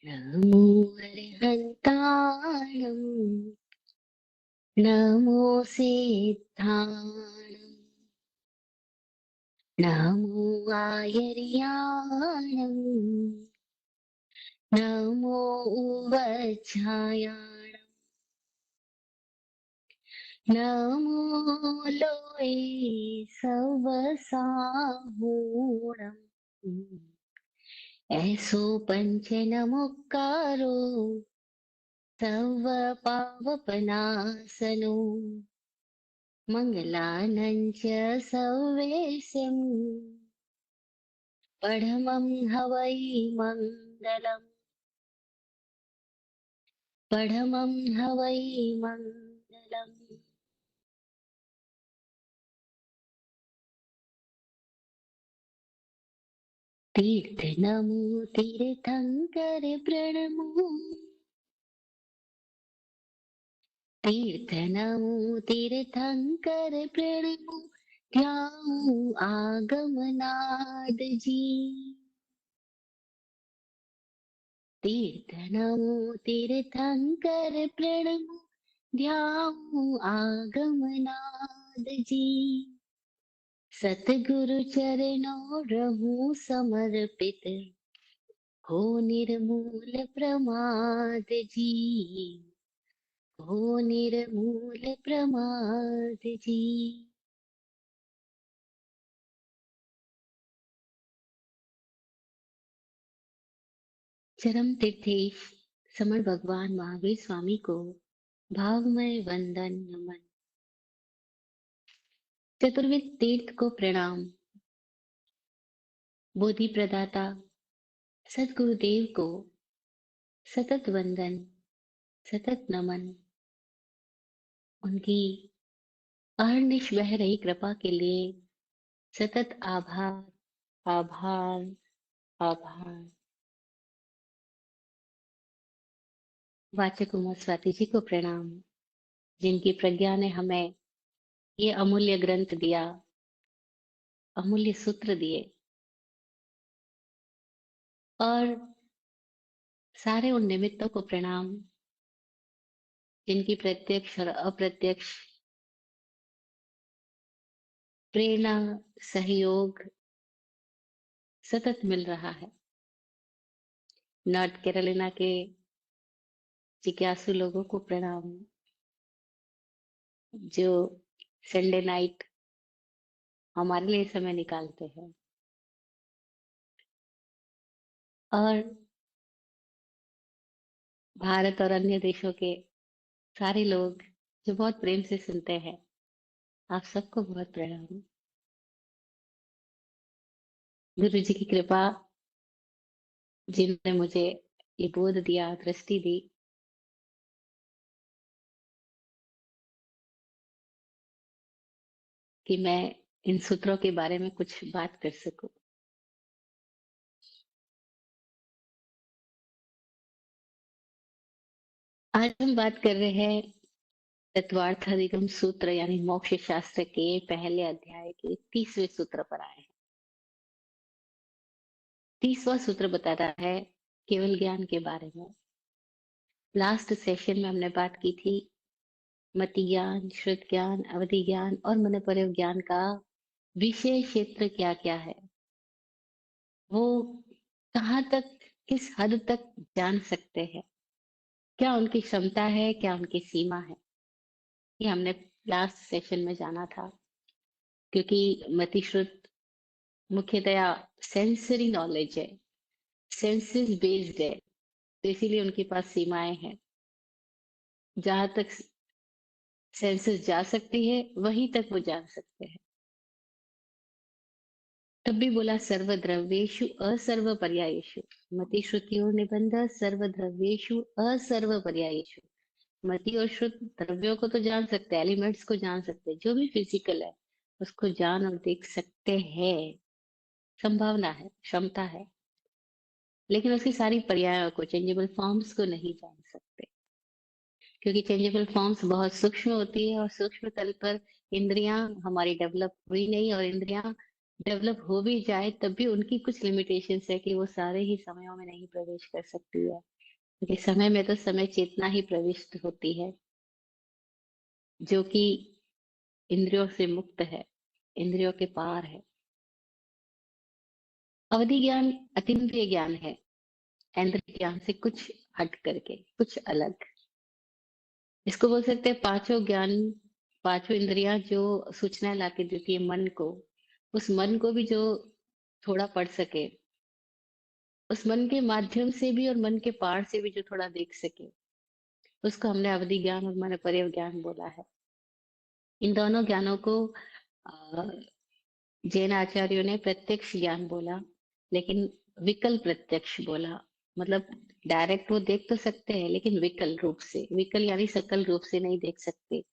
नमो अर्हन्ताणं नमो सिद्धाणं नमो आयर्याणं नमो उवच्छायाणं नमो लोये सवसाहूणम् ऐसो पञ्चनमुक्कारो सर्वपावपनाशनो मङ्गलानं च सर्वेशम् पढमं हवै मङ्गलम् पढमं हवै मङ्गलम्। तीर्थ नमो तीर्थङ्कर प्रणमो तीर्थ नमो तीर्थङ्कर प्रणमो ध्याऊं आगमनाद जी। तीर्थ नमो तीर्थङ्कर प्रणमो ध्याऊं आगमनाद जी। सतगुरु चरणों रहूं समर्पित हो निर्मूल प्रमाद जी। हो निर्मूल प्रमाद जी। चरम तीर्थेश समर भगवान महावीर स्वामी को भावमय वंदन नमन। चतुर्विद तीर्थ को प्रणाम। बोधि प्रदाता सदगुरुदेव को सतत वंदन सतत नमन। उनकी अहर्निश बह रही कृपा के लिए सतत आभार आभार आभार। वाचक उमा स्वाति जी को प्रणाम, जिनकी प्रज्ञा ने हमें ये अमूल्य ग्रंथ दिया, अमूल्य सूत्र दिए, और सारे उन निमित्तों को प्रणाम जिनकी प्रत्यक्ष और अप्रत्यक्ष प्रेरणा सहयोग सतत मिल रहा है। नॉर्थ कैरोलिना के जिज्ञासु लोगों को प्रणाम, जो संडे नाइट हमारे लिए समय निकालते हैं, और भारत और अन्य देशों के सारे लोग जो बहुत प्रेम से सुनते हैं, आप सबको बहुत प्रणाम। गुरु जी की कृपा, जिन्होंने मुझे ये बोध दिया, दृष्टि दी कि मैं इन सूत्रों के बारे में कुछ बात कर सकूं। आज हम बात कर रहे हैं तत्वार्थाधिगम सूत्र यानी मोक्ष शास्त्र के पहले अध्याय के 30वें सूत्र पर आए हैं। 30वां सूत्र बताता है केवल ज्ञान के बारे में। लास्ट सेशन में हमने बात की थी मति ज्ञान, श्रुत ज्ञान, अवधि ज्ञान और मनोपरक ज्ञान का विषय क्षेत्र क्या क्या है, वो कहाँ तक, किस हद तक जान सकते हैं, क्या उनकी क्षमता है, क्या उनकी सीमा है, ये हमने लास्ट सेशन में जाना था। क्योंकि मति श्रुत मुख्यतया सेंसरी नॉलेज है, सेंसेस बेस्ड है, तो इसीलिए उनके पास सीमाएं हैं। जहां तक सेंसेस जा सकती है वहीं तक वो जान सकते हैं। तब भी बोला सर्वद्रव्येषु असर्वपर्यायेषु मति श्रुतियों निबंध सर्वद्रव्येषु असर्वपर्यायेषु। मति और श्रुत द्रव्यों को तो जान सकते हैं, एलिमेंट्स को जान सकते हैं, जो भी फिजिकल है उसको जान और देख सकते हैं, संभावना है, क्षमता है, लेकिन उसकी सारी पर्यायों को, चेंजेबल फॉर्म्स को नहीं जान सकते, क्योंकि चेंजेबल फॉर्म्स बहुत सूक्ष्म होती है और सूक्ष्म तल पर इंद्रियां हमारी डेवलप हुई नहीं, और इंद्रियां डेवलप हो भी जाए तब भी उनकी कुछ लिमिटेशंस है कि वो सारे ही समयों में नहीं प्रवेश कर सकती है। क्योंकि समय में तो समय चेतना ही प्रविष्ट होती है, जो कि इंद्रियों से मुक्त है, इंद्रियों के पार है। अवधि ज्ञान अतीन्द्रिय ज्ञान है, इंद्रिय ज्ञान से कुछ हट करके, कुछ अलग। इसको बोल सकते हैं पांचों ज्ञान, पांचों इंद्रियां जो सूचना ला के देती है मन को, उस मन को भी जो थोड़ा पढ़ सके, उस मन के माध्यम से भी और मन के पार से भी जो थोड़ा देख सके, उसको हमने अवधि ज्ञान और मन परिव ज्ञान बोला है। इन दोनों ज्ञानों को अ, जैन आचार्यों ने प्रत्यक्ष ज्ञान बोला, लेकिन विकल प्रत्यक्ष बोला। मतलब डायरेक्ट वो देख तो सकते हैं, लेकिन विकल रूप से, विकल यानी सकल रूप से नहीं देख सकते,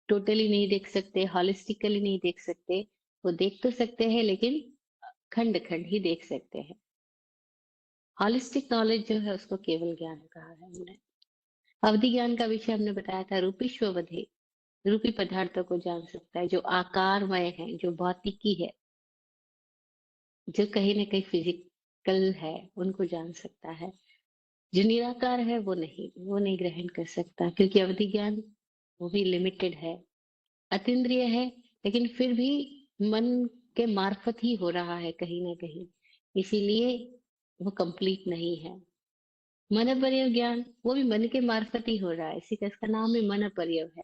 टोटली नहीं देख सकते, हॉलिस्टिकली नहीं देख सकते। वो देख तो सकते हैं, लेकिन खंड खंड ही देख सकते हैं। हॉलिस्टिक नॉलेज जो है उसको केवल ज्ञान कहा है हमने। अवधि ज्ञान का विषय हमने बताया था रूपीश्ववधि, रूपी पदार्थों को जान सकता है, जो आकारमय है, जो भौतिकी है, जो कहीं ना कहीं फिजिकल है, उनको जान सकता है। जो निराकार है वो नहीं ग्रहण कर सकता, क्योंकि अवधि ज्ञान वो भी लिमिटेड है, अतीन्द्रिय है, लेकिन फिर भी मन के मार्फत ही हो रहा है कहीं ना कहीं, इसीलिए वो कंप्लीट नहीं है। मन पर्यव ज्ञान वो भी मन के मार्फत ही हो रहा है, इसी का इसका नाम ही मन पर्यव है।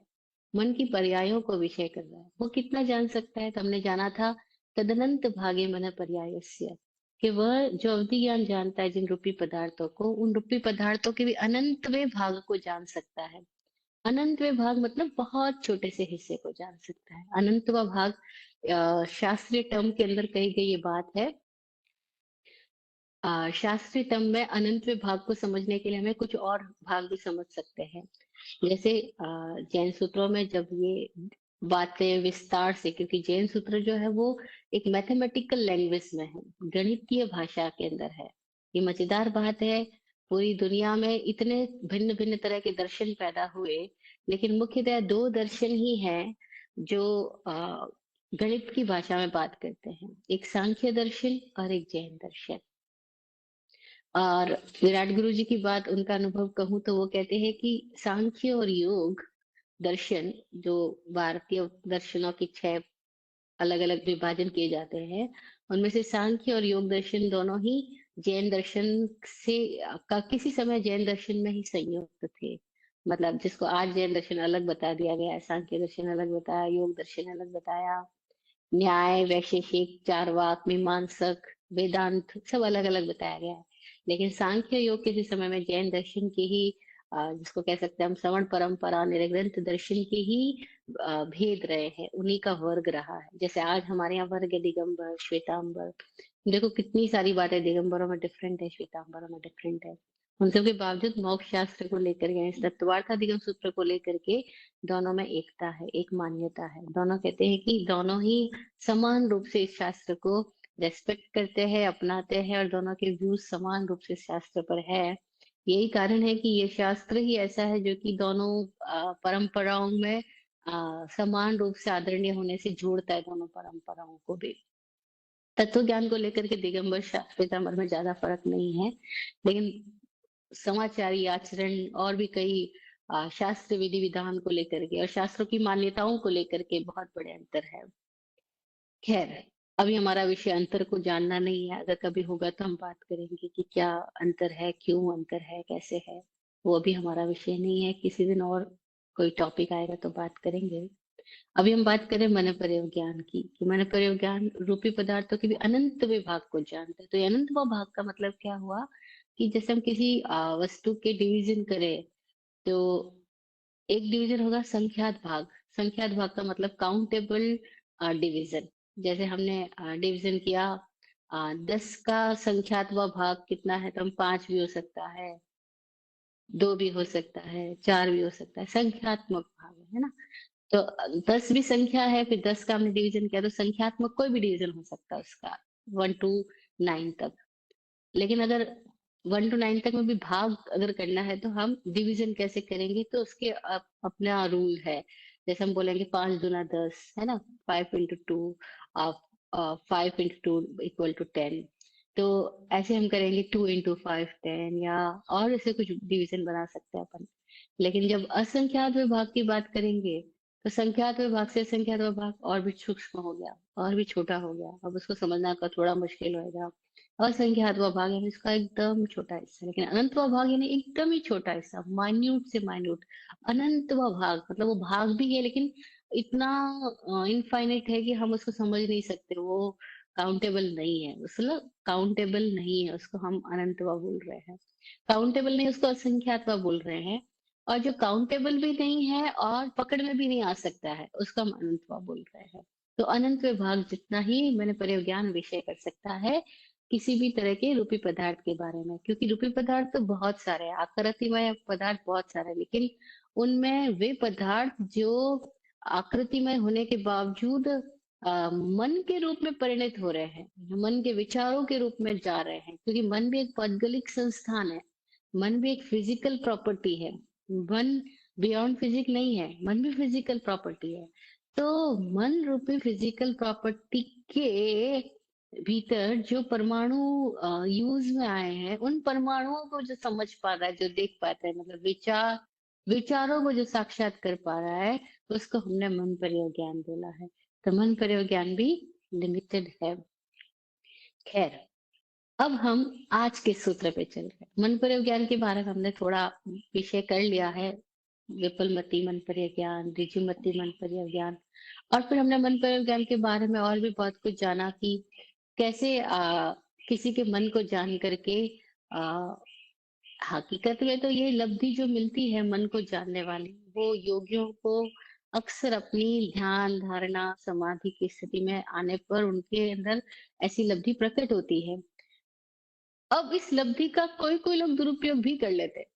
मन की पर्यायों को विषय कर रहा है। वो कितना जान सकता है, तो हमने जाना था तदनंत भागे मन पर्यायस्य, कि वह जो अवधि ज्ञान जानता है जिन रूपी पदार्थों को, उन रूपी पदार्थों के भी अनंतवें भाग को जान सकता है। अनंतवें भाग मतलब बहुत छोटे से हिस्से को जान सकता है। अनंतवा भाग शास्त्रीय टर्म के अंदर कही गई ये बात है। शास्त्रीय टर्म में अनंतवें भाग को समझने के लिए हमें कुछ और भाग भी समझ सकते हैं। जैसे जैन सूत्रों में जब ये बातें विस्तार से, क्योंकि जैन सूत्र जो है वो एक मैथमेटिकल लैंग्वेज में है, गणितीय भाषा के अंदर है। ये मजेदार बात है, पूरी दुनिया में इतने भिन्न भिन्न तरह के दर्शन पैदा हुए, लेकिन मुख्यतः दो दर्शन ही हैं जो गणित की भाषा में बात करते हैं, एक सांख्य दर्शन और एक जैन दर्शन। और विराट गुरु जी की बात, उनका अनुभव कहूँ तो वो कहते हैं कि सांख्य और योग दर्शन, जो भारतीय दर्शनों की छह अलग अलग विभाजन किए जाते हैं, उनमें से सांख्य और योग दर्शन दोनों ही जैन दर्शन से का किसी समय जैन दर्शन में ही संयुक्त थे। मतलब जिसको आज जैन दर्शन अलग बता दिया गया है, सांख्य दर्शन अलग बताया, योग दर्शन अलग बताया, न्याय, वैशेषिक, चार्वाक, मीमांसक, वेदांत सब अलग अलग बताया गया है। लेकिन सांख्य योग किसी समय में जैन दर्शन की ही जिसको कह सकते हैं हम श्रवण परंपरा, निर्ग्रंथ दर्शन की ही भेद रहे हैं, उन्हीं का वर्ग रहा है। जैसे आज हमारे यहाँ वर्ग है दिगंबर, श्वेतांबर। देखो कितनी सारी बातें दिगंबरों में डिफरेंट है, श्वेतांबरों में डिफरेंट है। उन सब के बावजूद मोक्ष शास्त्र को लेकर के, इस तत्वार्थाधिगम सूत्र को लेकर के दोनों में एकता है, एक मान्यता है। दोनों कहते हैं कि दोनों ही समान रूप से इस शास्त्र को रेस्पेक्ट करते हैं, अपनाते हैं, और दोनों के व्यूज समान रूप से इस शास्त्र पर है। यही कारण है कि ये शास्त्र ही ऐसा है जो कि दोनों परंपराओं में समान रूप से आदरणीय होने से जोड़ता है, दोनों परंपराओं को भी। तत्व ज्ञान को लेकर के दिगंबर श्वेतांबर में ज्यादा फर्क नहीं है, लेकिन समाचारी आचरण और भी कई शास्त्र विधि विधान को लेकर के और शास्त्रों की मान्यताओं को लेकर के बहुत बड़े अंतर है। खैर, अभी हमारा विषय अंतर को जानना नहीं है, अगर कभी होगा तो हम बात करेंगे कि क्या अंतर है, क्यों अंतर है, कैसे है। वो अभी हमारा विषय नहीं है, किसी दिन और कोई टॉपिक आएगा तो बात करेंगे। अभी हम बात करें मन पर्यव ज्ञान की, कि मन पर्यव ज्ञान रूपी पदार्थों के भी अनंत विभाग को जानता है। तो ये अनंत विभाग का मतलब क्या हुआ, कि जैसे हम किसी वस्तु के डिवीजन करें, तो एक डिवीजन होगा संख्यात भाग। संख्यात भाग का मतलब काउंटेबल डिवीजन। जैसे हमने डिवीजन किया 10 का संख्यात्मक भाग कितना है, तो हम 5 भी हो सकता है, 2 भी हो सकता है, 4 भी हो सकता है, संख्यात्मक भाग है ना। तो 10 भी संख्या है, फिर 10 का हमने डिवीजन किया, तो संख्यात्मक कोई भी डिवीजन हो सकता है उसका, 1 to 9 तक। लेकिन अगर 1 to 9 तक में भी भाग अगर करना है, तो हम डिवीजन कैसे करेंगे, तो उसके अपना रूल है। जैसे हम बोलेंगे 5 दूना 10 है ना, 5 into 2, 5 into 2 = 10। तो ऐसे हम करेंगे 2 इंटू 5 10 या और ऐसे कुछ डिवीजन बना सकते हैं अपन। लेकिन जब असंख्यात विभाग की बात करेंगे, तो संख्यात विभाग से असंख्यात विभाग और भी सूक्ष्म हो गया, और भी छोटा हो गया। अब उसको समझना का थोड़ा मुश्किल होएगा। असंख्यात विभाग यानी इसका एकदम छोटा हिस्सा, लेकिन अनंत विभाग यानी एकदम ही छोटा हिस्सा, माइन्यूट से माइन्यूट। अनंत विभाग मतलब वो भाग भी है, लेकिन इतना इनफाइनाइट है कि हम उसको समझ नहीं सकते। वो काउंटेबल नहीं है, मतलब काउंटेबल नहीं है, उसको हम अनंतवा बोल रहे हैं। काउंटेबल नहीं, उसको असंख्यातवा बोल रहे हैं। और जो काउंटेबल भी नहीं है और पकड़ में भी नहीं आ सकता है, उसको हम अनंतवा बोल रहे हैं। तो अनंत विभाग जितना ही मैंने प्रयोज्ञान विषय कर सकता है किसी भी तरह के रूपी पदार्थ के बारे में, क्योंकि रूपी पदार्थ तो बहुत सारे हैं, आकृतिमय पदार्थ बहुत सारे हैं, लेकिन उनमें वे पदार्थ जो आकृतिमय होने के बावजूद मन के रूप में परिणत हो रहे हैं, मन के विचारों के रूप में जा रहे हैं, क्योंकि मन भी एक पौद्गलिक संस्थान है। मन भी एक फिजिकल प्रॉपर्टी है। मन बियॉन्ड फिजिक नहीं है, मन भी फिजिकल प्रॉपर्टी है। तो मन रूपी फिजिकल प्रॉपर्टी के भीतर जो परमाणु यूज में आए हैं, उन परमाणुओं को जो समझ पा रहा है, जो देख पाता है, मतलब विचारों को जो साक्षात कर पा रहा है, उसको हमने मन प्रयोग ज्ञान बोला है। तो मन प्रयोग ज्ञान भी लिमिटेड है। खैर, अब हम आज के सूत्र पे चल रहे हैं। मन प्रयोग ज्ञान के बारे में हमने थोड़ा विषय कर लिया है। विपुलमति मन प्रयोग ज्ञान, ऋजुमति मन प्रयोग ज्ञान, और फिर हमने मन प्रयोग ज्ञान के बारे में और भी बहुत कुछ जाना कि कैसे किसी के मन को जान करके आ, हकीकत में तो ये लब्धि जो मिलती है मन को जानने वाली, वो योगियों को अक्सर अपनी ध्यान धारणा समाधि की स्थिति में आने पर उनके अंदर ऐसी लब्धि प्रकट होती है। अब इस लब्धि का कोई कोई लोग दुरुपयोग भी कर लेते हैं।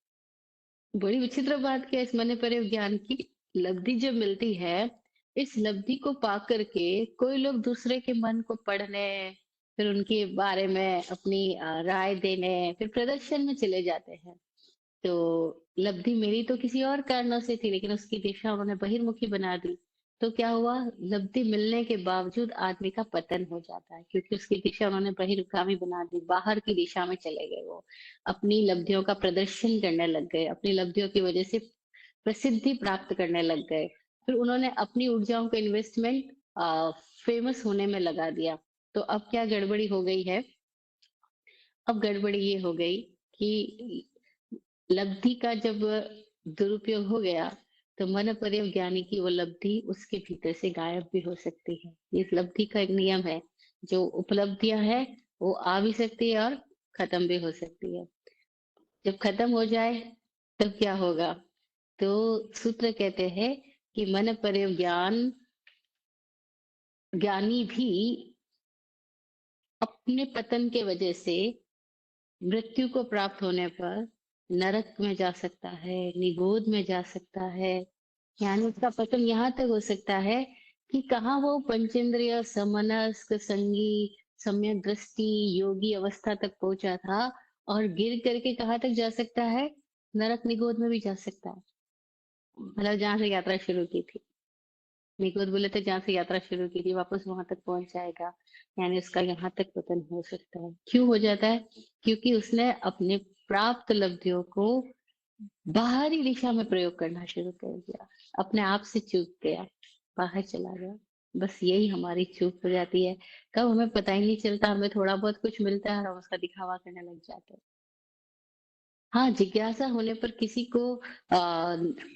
बड़ी विचित्र बात क्या है इस मन पर ज्ञान की, लब्धि जो मिलती है, इस लब्धि को पा करके कोई लोग दूसरे के मन को पढ़ने, फिर उनके बारे में अपनी राय देने, फिर प्रदर्शन में चले जाते हैं। तो लब्धि मेरी तो किसी और कारणों से थी, लेकिन उसकी दिशा उन्होंने बहिर्मुखी बना दी। तो क्या हुआ, लब्धि मिलने के बावजूद आदमी का पतन हो जाता है, क्योंकि उसकी दिशा उन्होंने बहिर्गामी बना दी, बाहर की दिशा में चले गए। वो अपनी लब्धियों का प्रदर्शन करने लग गए, अपनी लब्धियों की वजह से प्रसिद्धि प्राप्त करने लग गए। फिर उन्होंने अपनी ऊर्जाओं का इन्वेस्टमेंट फेमस होने में लगा दिया। तो अब क्या गड़बड़ी हो गई है, अब गड़बड़ी ये हो गई कि लब्धि का जब दुरुपयोग हो गया, तो मन पर ज्ञानी की वो लब्धि उसके भीतर से गायब भी हो सकती है। इस लब्धि का एक नियम है, जो उपलब्धियां है वो आ भी सकती है और खत्म भी हो सकती है। जब खत्म हो जाए तब क्या होगा, तो सूत्र कहते हैं कि मन पर ज्ञान ज्ञानी भी अपने पतन के वजह से मृत्यु को प्राप्त होने पर नरक में जा सकता है, निगोद में जा सकता है। यानी उसका पतन यहाँ तक हो सकता है कि कहाँ वो पंचेंद्रिय समनस्क संगी सम्यक दृष्टि योगी अवस्था तक पहुंचा था, और गिर करके कहाँ तक जा सकता है, नरक निगोद में भी जा सकता है। मतलब जहां से यात्रा शुरू की थी, निगोद बोले थे जहां से यात्रा शुरू की थी वापस वहां तक पहुंच जाएगा। यानी उसका यहाँ तक पतन हो सकता है। क्यों हो जाता है, क्योंकि उसने अपने प्राप्त लब्धियों को बाहरी दिशा में प्रयोग करना शुरू कर दिया, अपने आप से चूक गया, बाहर चला गया। बस यही हमारी चूक हो जाती है। कब हमें पता ही नहीं चलता, हमें थोड़ा बहुत कुछ मिलता है और हम उसका दिखावा करने लग जाते हैं। हाँ, जिज्ञासा होने पर किसी को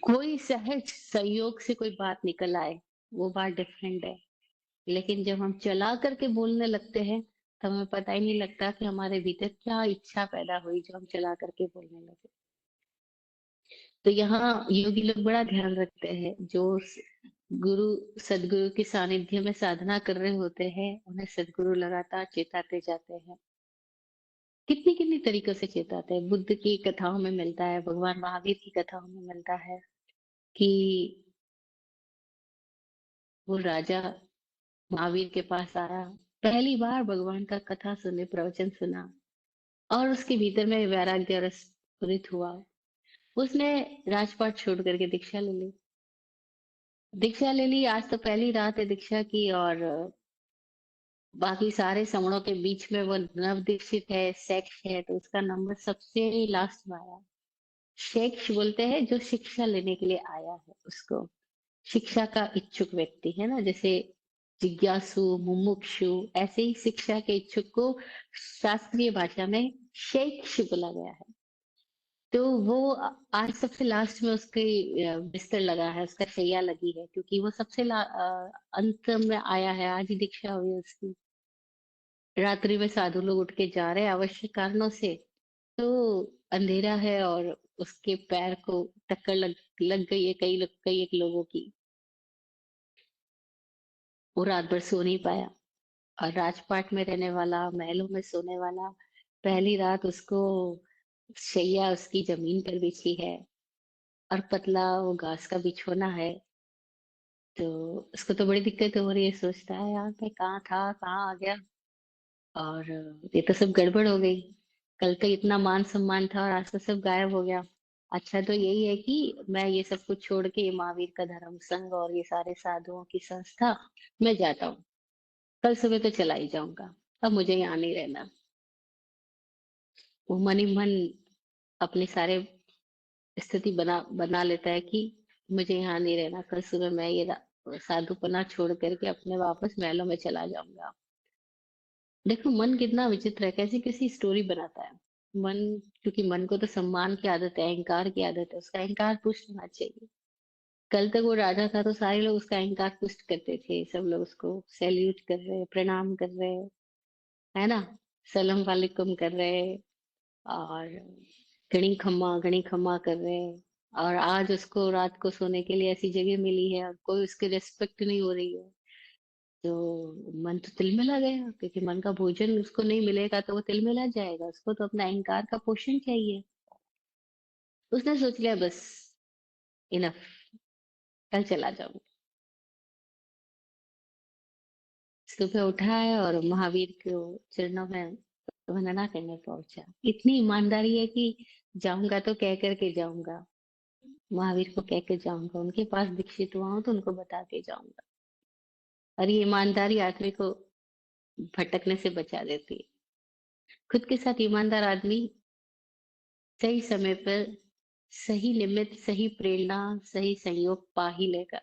कोई सहज संयोग से कोई बात निकल आए, वो बात डिफरेंट है। लेकिन जब हम चला करके बोलने लगते हैं, तब हमें पता ही नहीं लगता कि हमारे भीतर क्या इच्छा पैदा हुई जो हम चला करके बोलने लगे। तो यहाँ योगी लोग बड़ा ध्यान रखते हैं, जो गुरु सदगुरु के सानिध्य में साधना कर रहे होते हैं, उन्हें सदगुरु लगातार चेताते जाते हैं। कितनी कितनी तरीकों से चेताते हैं। बुद्ध की कथाओं में मिलता है, भगवान महावीर की कथाओं में मिलता है कि वो राजा महावीर के पास आया, पहली बार भगवान का कथा सुने, प्रवचन सुना, और उसके भीतर में वैराग्य रस स्फुरित हुआ। उसने राजपाट छोड़ करके दीक्षा ले ली। दीक्षा ले ली, आज तो पहली रात है दीक्षा की, और बाकी सारे समणों के बीच में वो नवदीक्षित है, सेक्स है, तो उसका नंबर सबसे लास्ट में आया। शेक्स बोलते हैं जो शिक्षा लेने के लिए आया है उसको। शिक्षा का इच्छुक व्यक्ति है ना, जैसे जिज्ञासु, मुमुक्षु, ऐसे ही शिक्षा के इच्छुक को शास्त्रीय भाषा में शैक्ष बोला गया है। तो वो आज सबसे लास्ट में उसकी बिस्तर लगा है, उसका शैया लगी है, क्योंकि वो सबसे अंत में आया है, आज ही दीक्षा हुई है उसकी। रात्रि में साधु लोग उठ के जा रहे हैं आवश्यक कारणों से, तो अंधेरा है और उसके पैर को टक्कर लग लग गई है कई एक लोगों की। वो रात भर सो नहीं पाया, और राजपाट में रहने वाला, महलों में सोने वाला, पहली रात उसको शैया उसकी जमीन पर बिछी है, और पतला वो घास का बिछोना है। तो उसको तो बड़ी दिक्कत हो रही है, सोचता है यार मैं कहाँ था, कहाँ आ गया, और ये तो सब गड़बड़ हो गई। कल तो इतना मान सम्मान था और आज तो सब गायब हो गया। अच्छा तो यही है कि मैं ये सब कुछ छोड़ के ये महावीर का धर्म संघ और ये सारे साधुओं की संस्था मैं जाता हूँ। कल सुबह तो चला ही जाऊंगा, अब मुझे यहाँ नहीं रहना। वो मन ही मन अपनी सारे स्थिति बना बना लेता है कि मुझे यहाँ नहीं रहना, कल सुबह मैं ये साधुपना छोड़ करके अपने वापस महलों में चला जाऊंगा। देखो मन कितना विचित्र है, कैसी कैसी स्टोरी बनाता है मन। क्योंकि मन को तो सम्मान की आदत है, अहंकार की आदत है, उसका अहंकार पुष्ट होना चाहिए। कल तक वो राजा था तो सारे लोग उसका अहंकार पुष्ट करते थे, सब लोग उसको सैल्यूट कर रहे, प्रणाम कर रहे, है ना, सलाम वालेकुम कर रहे, और घणी खम्मा कर रहे हैं। और आज उसको रात को सोने के लिए ऐसी जगह मिली है और कोई उसकी रिस्पेक्ट नहीं हो रही है, तो मन तो तिलमिला गया, क्योंकि मन का भोजन उसको नहीं मिलेगा तो वो तिलमिला जाएगा, उसको तो अपना अहंकार का पोषण चाहिए। उसने सोच लिया बस, इनफ, कल चला जाऊं। सुबह उठा है और महावीर को चरणों में वंदना करने पहुंचा। इतनी ईमानदारी है कि जाऊंगा तो कह करके जाऊंगा, महावीर को कह के जाऊंगा, उनके पास दीक्षित हुआ हूं तो उनको बता के जाऊंगा। और ये ईमानदारी आदमी को भटकने से बचा देती है। खुद के साथ ईमानदार आदमी सही समय पर सही निमित्त, सही प्रेरणा, सही संयोग पा ही लेगा।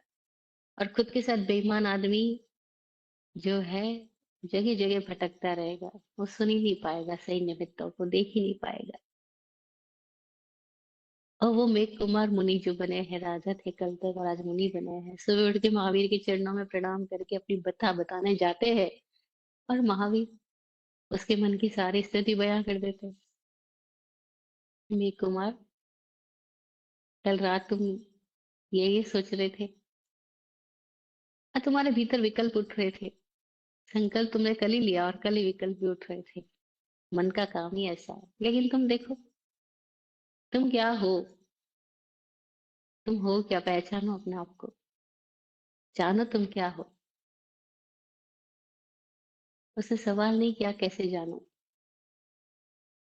और खुद के साथ बेईमान आदमी जो है जगह जगह भटकता रहेगा, वो सुन ही नहीं पाएगा, सही निमित्तों को देख ही नहीं पाएगा। और वो मेघ कुमार मुनि जो बने हैं, राजा थे कल तक और आज मुनि बने हैं, सुबह उठ के महावीर के चरणों में प्रणाम करके अपनी बता बताने जाते हैं, और महावीर उसके मन की सारी स्थिति बयां कर देते हैं। मेघ कुमार, कल रात तुम ये सोच रहे थे, और तुम्हारे भीतर विकल्प उठ रहे थे, संकल्प तुमने कल ही लिया और कल ही विकल्प भी उठ रहे थे। मन का काम ही ऐसा है। लेकिन तुम देखो, तुम क्या हो, तुम हो क्या, पहचानो अपने आप को, जानो तुम क्या हो। उसने सवाल नहीं किया कैसे जानो।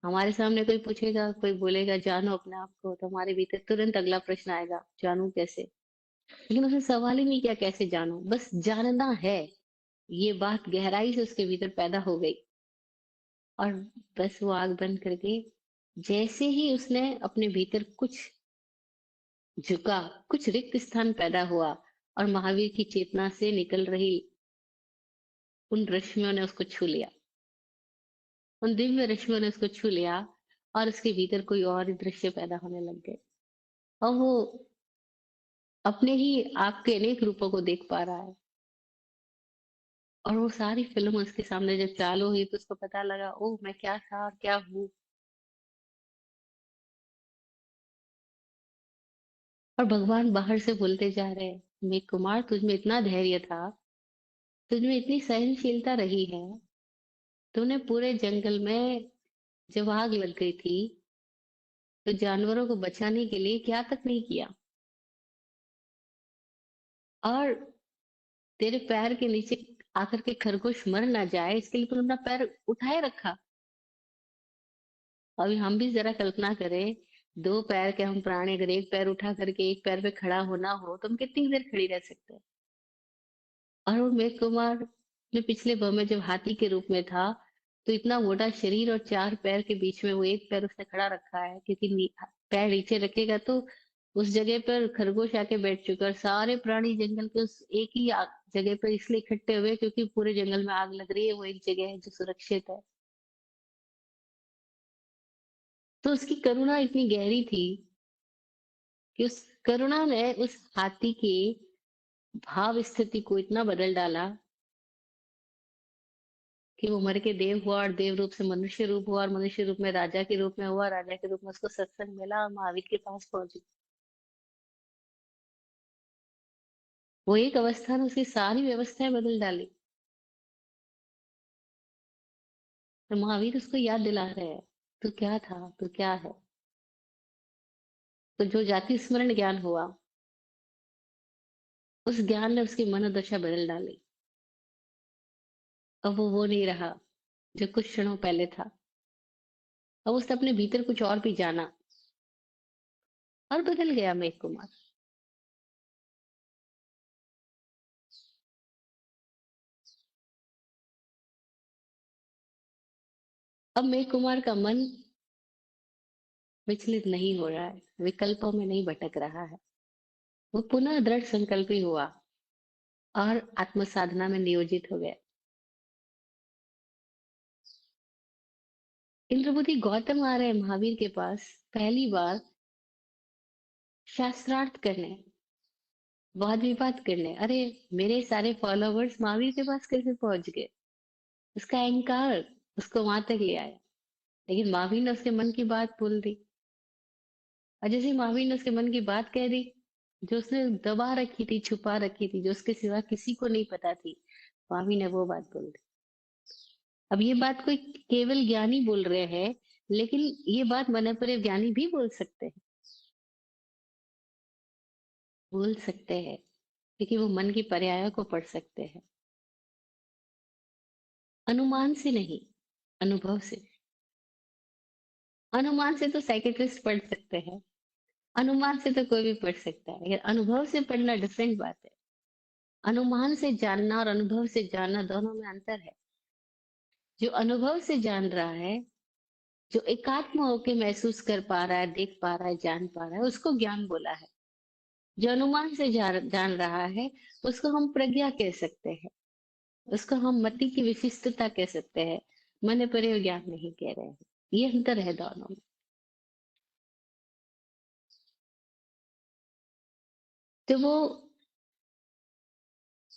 हमारे सामने कोई पूछेगा, कोई बोलेगा जानो अपने आप को, तो हमारे भीतर तुरंत अगला प्रश्न आएगा, जानू कैसे। लेकिन उसने सवाल ही नहीं किया कैसे जानू, बस जानना है। ये बात गहराई से उसके भीतर पैदा हो गई, और बस वो आग बंद करके, जैसे ही उसने अपने भीतर कुछ झुका, कुछ रिक्त स्थान पैदा हुआ, और महावीर की चेतना से निकल रही उन रश्मियों ने उसको छू लिया, उन दिव्य रश्मियों ने उसको छू लिया, और उसके भीतर कोई और ही दृश्य पैदा होने लग गए। और वो अपने ही आपके अनेक रूपों को देख पा रहा है। और वो सारी फिल्म उसके सामने जब चालू हुई तो उसको पता लगा, ओह मैं क्या था और क्या हूँ। और भगवान बाहर से बोलते जा रहे हैं, मेघ कुमार तुझ में इतना धैर्य था, तुझ में इतनी सहनशीलता रही है, तूने पूरे जंगल में जब आग लग गई थी तो जानवरों को बचाने के लिए क्या तक नहीं किया। और तेरे पैर के नीचे आकर के खरगोश मर ना जाए इसके लिए तूने अपना पैर उठाए रखा। अभी हम भी जरा कल्पना करें, दो पैर के हम प्राणी, अगर एक पैर उठा करके एक पैर पे खड़ा होना हो तो हम कितनी देर खड़ी रह सकते हैं। और वो मेघ कुमार अपने पिछले भाव में जब हाथी के रूप में था, तो इतना मोटा शरीर और 4 पैर के बीच में वो 1 पैर उसने खड़ा रखा है, क्योंकि पैर नीचे रखेगा तो उस जगह पर खरगोश आके बैठ चुका है, और सारे प्राणी जंगल के उस एक ही जगह पर इसलिए इकट्ठे हुए क्योंकि पूरे जंगल में आग लग रही है, वो एक जगह है जो सुरक्षित है। तो उसकी करुणा इतनी गहरी थी कि उस करुणा ने उस हाथी की भाव स्थिति को इतना बदल डाला कि वो मर के देव हुआ, और देव रूप से मनुष्य रूप हुआ, और मनुष्य रूप में राजा के रूप में हुआ, राजा के रूप में उसको सत्संग मिला और महावीर के पास पहुंची। वो एक अवस्था ने उसकी सारी व्यवस्थाएं बदल डाली। तो महावीर उसको याद दिला रहे हैं, तू क्या था, तू क्या है। तो जो जाति स्मरण ज्ञान हुआ, उस ज्ञान ने उसकी मनोदशा बदल डाली। अब वो नहीं रहा जो कुछ क्षणों पहले था। अब उसने अपने भीतर कुछ और भी जाना, और बदल गया मेघ कुमार। अब मेघ कुमार का मन विचलित नहीं हो रहा है, विकल्पों में नहीं भटक रहा है। वो पुनः दृढ़ संकल्पी हुआ और आत्म साधना में नियोजित हो गया। इंद्रबुद्धि गौतम आ रहे हैं महावीर के पास पहली बार शास्त्रार्थ करने, वाद विवाद करने। अरे, मेरे सारे फॉलोवर्स महावीर के पास कैसे पहुंच गए? उसका अहंकार उसको वहां तक ले आया। लेकिन महावीर ने उसके मन की बात बोल दी, और जैसे ही महावीर ने उसके मन की बात कह दी, जो उसने दबा रखी थी, छुपा रखी थी, जो उसके सिवा किसी को नहीं पता थी, महावीर ने वो बात बोल दी। अब ये बात कोई केवल ज्ञानी बोल रहे हैं, लेकिन ये बात मन पर ज्ञानी भी बोल सकते हैं, क्योंकि वो मन की पर्यायों को पढ़ सकते हैं। अनुमान से नहीं, अनुभव से। अनुमान से तो साइकेट्रिस्ट पढ़ सकते हैं, अनुमान से तो कोई भी पढ़ सकता है, लेकिन अनुभव से पढ़ना डिफरेंट बात है। अनुमान से जानना और अनुभव से जानना, दोनों में अंतर है। जो अनुभव से जान रहा है, जो एकात्म होके महसूस कर पा रहा है, देख पा रहा है, जान पा रहा है, उसको ज्ञान बोला है। जो अनुमान से जान रहा है, उसको हम प्रज्ञा कह सकते हैं, उसको हम मति की विशिष्टता कह सकते हैं। मन पर ज्ञान नहीं कह रहे हैं। ये अंतर है दोनों में। तो वो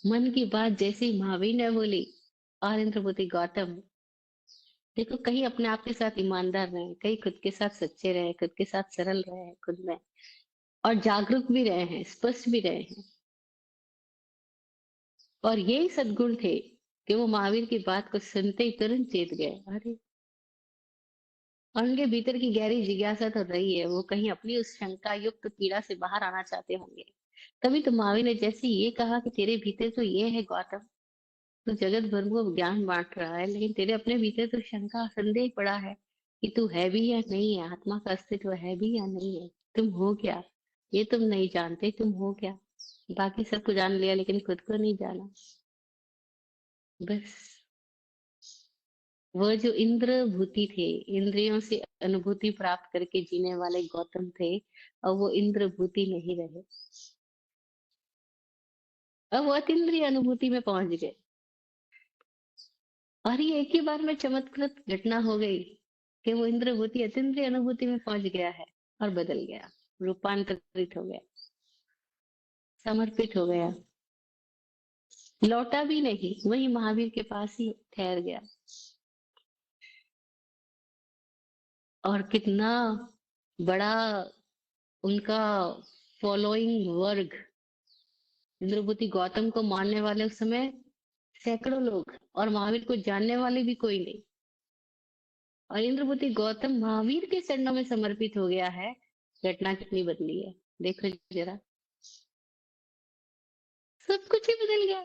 मन की बात जैसे ही महावीर ने बोली, और इंद्रपति गौतम, देखो, कहीं अपने आप के साथ ईमानदार रहे, कहीं खुद के साथ सच्चे रहे, खुद के साथ सरल रहे खुद में, और जागरूक भी रहे हैं, स्पष्ट भी रहे हैं। और यही सद्गुण थे कि वो महावीर की बात को सुनते ही तुरंत चेत गए। अरे, और उनके भीतर की गहरी जिज्ञासा तो रही है, वो कहीं अपनी उस शंका युक्त पीड़ा से बाहर आना चाहते होंगे। तभी तो महावीर ने जैसे ये कहा कि तेरे भीतर तो ये है गौतम, तू जगत भर को ज्ञान बांट रहा है, लेकिन तेरे अपने भीतर तो शंका संदेह पड़ा है कि तू है भी या नहीं है, आत्मा का अस्तित्व है भी या नहीं है, तुम हो क्या, ये तुम नहीं जानते, तुम हो क्या। बाकी सबको जान लिया लेकिन खुद को नहीं जाना। बस, वह जो इंद्र भूति थे, इंद्रियों से अनुभूति प्राप्त करके जीने वाले गौतम थे, अब वो इंद्र भूति नहीं रहे। अब वो अतीन्द्रिय अनुभूति में पहुंच गए। और ये एक ही बार में चमत्कृत घटना हो गई कि वो इंद्र भूति अतीन्द्रिय अनुभूति में पहुंच गया है, और बदल गया, रूपांतरित हो गया, समर्पित हो गया, लौटा भी नहीं, वही महावीर के पास ही ठहर गया। और कितना बड़ा उनका फॉलोइंग वर्ग, इंद्रभूति गौतम को मानने वाले उस समय सैकड़ों लोग, और महावीर को जानने वाले भी कोई नहीं। और इंद्रभूति गौतम महावीर के चरणों में समर्पित हो गया है। घटना कितनी बदली है, देखो जरा, सब कुछ ही बदल गया।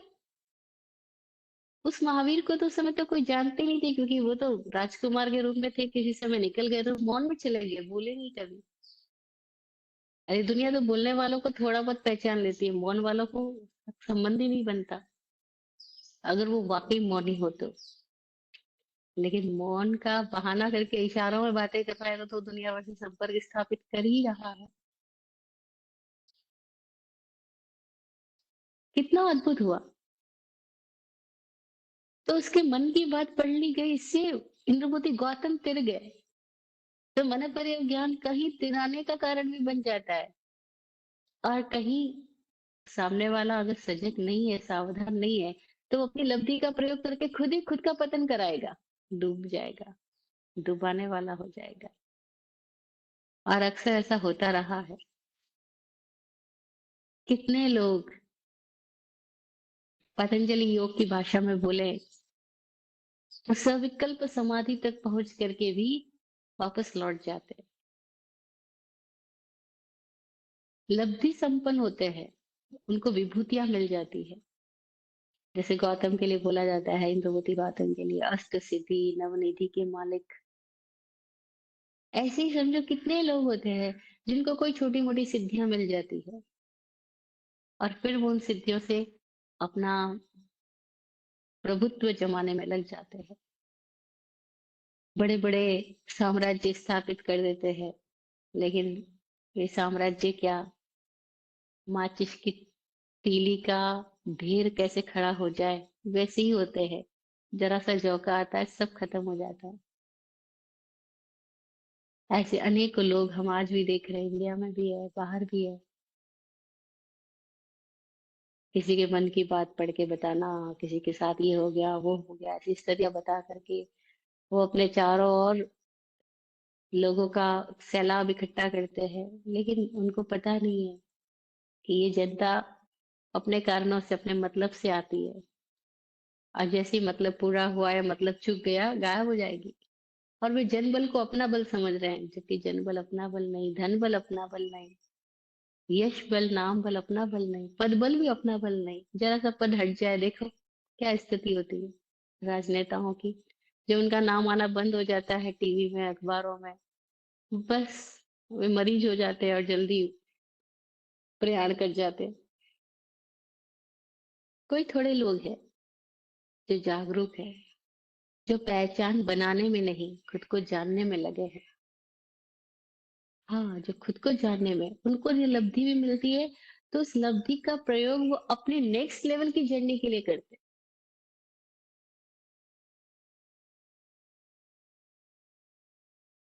उस महावीर को तो उस समय तो कोई जानते नहीं थे, क्योंकि वो तो राजकुमार के रूप में थे, किसी समय निकल गए तो मौन में चले गए, बोले नहीं कभी। अरे, दुनिया तो बोलने वालों को थोड़ा बहुत पहचान लेती है, मौन वालों को संबंध ही नहीं बनता। अगर वो वाक़ई मौनी हो तो। लेकिन मौन का बहाना करके इशारों में बातें कर रहा है तो दुनिया भर से संपर्क स्थापित कर ही रहा है। कितना अद्भुत हुआ! तो उसके मन की बात पढ़ ली गई, इससे इंद्रमूर्ति गौतम तिर गए। तो मन पर यह ज्ञान कहीं तिराने का कारण भी बन जाता है और कहीं सामने वाला अगर सजग नहीं है, सावधान नहीं है, तो वो अपनी लब्धि का प्रयोग करके खुद ही खुद का पतन कराएगा, डूब जाएगा, डुबाने वाला हो जाएगा। और अक्सर ऐसा होता रहा है। कितने लोग पतंजलि योग की भाषा में बोले तो सविकल्प समाधि तक पहुंच करके भी वापस लौट जाते हैं। लब्धि संपन्न होते हैं, उनको विभूतियां मिल जाती है। जैसे गौतम के लिए बोला जाता है, इंद्रवती गौतम के लिए अष्ट सिद्धि नवनिधि के मालिक। ऐसे ही समझो कितने लोग होते हैं जिनको कोई छोटी मोटी सिद्धियां मिल जाती है और फिर वो उन सिद्धियों से अपना प्रभुत्व जमाने में लग जाते हैं। बड़े बड़े साम्राज्य स्थापित कर देते हैं, लेकिन ये साम्राज्य क्या, माचिस की तीली का ढेर कैसे खड़ा हो जाए वैसे ही होते हैं। जरा सा झोंका आता है, सब खत्म हो जाता है। ऐसे अनेकों लोग हम आज भी देख रहे हैं, इंडिया में भी है, बाहर भी है। किसी के मन की बात पढ़ के बताना, किसी के साथ ये हो गया वो हो गया, ऐसी स्थितियां बता करके वो अपने चारों ओर लोगों का सैलाब इकट्ठा करते हैं। लेकिन उनको पता नहीं है कि ये जनता अपने कारणों से, अपने मतलब से आती है और जैसे ही मतलब पूरा हुआ या मतलब चूक गया, गायब हो जाएगी। और वे जनबल को अपना बल समझ रहे हैं, जबकि जनबल अपना बल नहीं, धन बल अपना बल नहीं, यश बल नाम बल अपना बल नहीं, पद बल भी अपना बल नहीं। जरा सा पद हट जाए, देखो क्या स्थिति होती है राजनेताओं की। जब उनका नाम आना बंद हो जाता है टीवी में, अखबारों में, बस वे मरीज हो जाते हैं और जल्दी प्रयाण कर जाते हैं। कोई थोड़े लोग हैं जो जागरूक है, जो पहचान बनाने में नहीं, खुद को जानने में लगे हैं। हाँ, जो खुद को जानने में उनको ये लब्धि भी मिलती है, तो उस लब्धि का प्रयोग वो अपने नेक्स्ट लेवल की जर्नी के लिए करते हैं।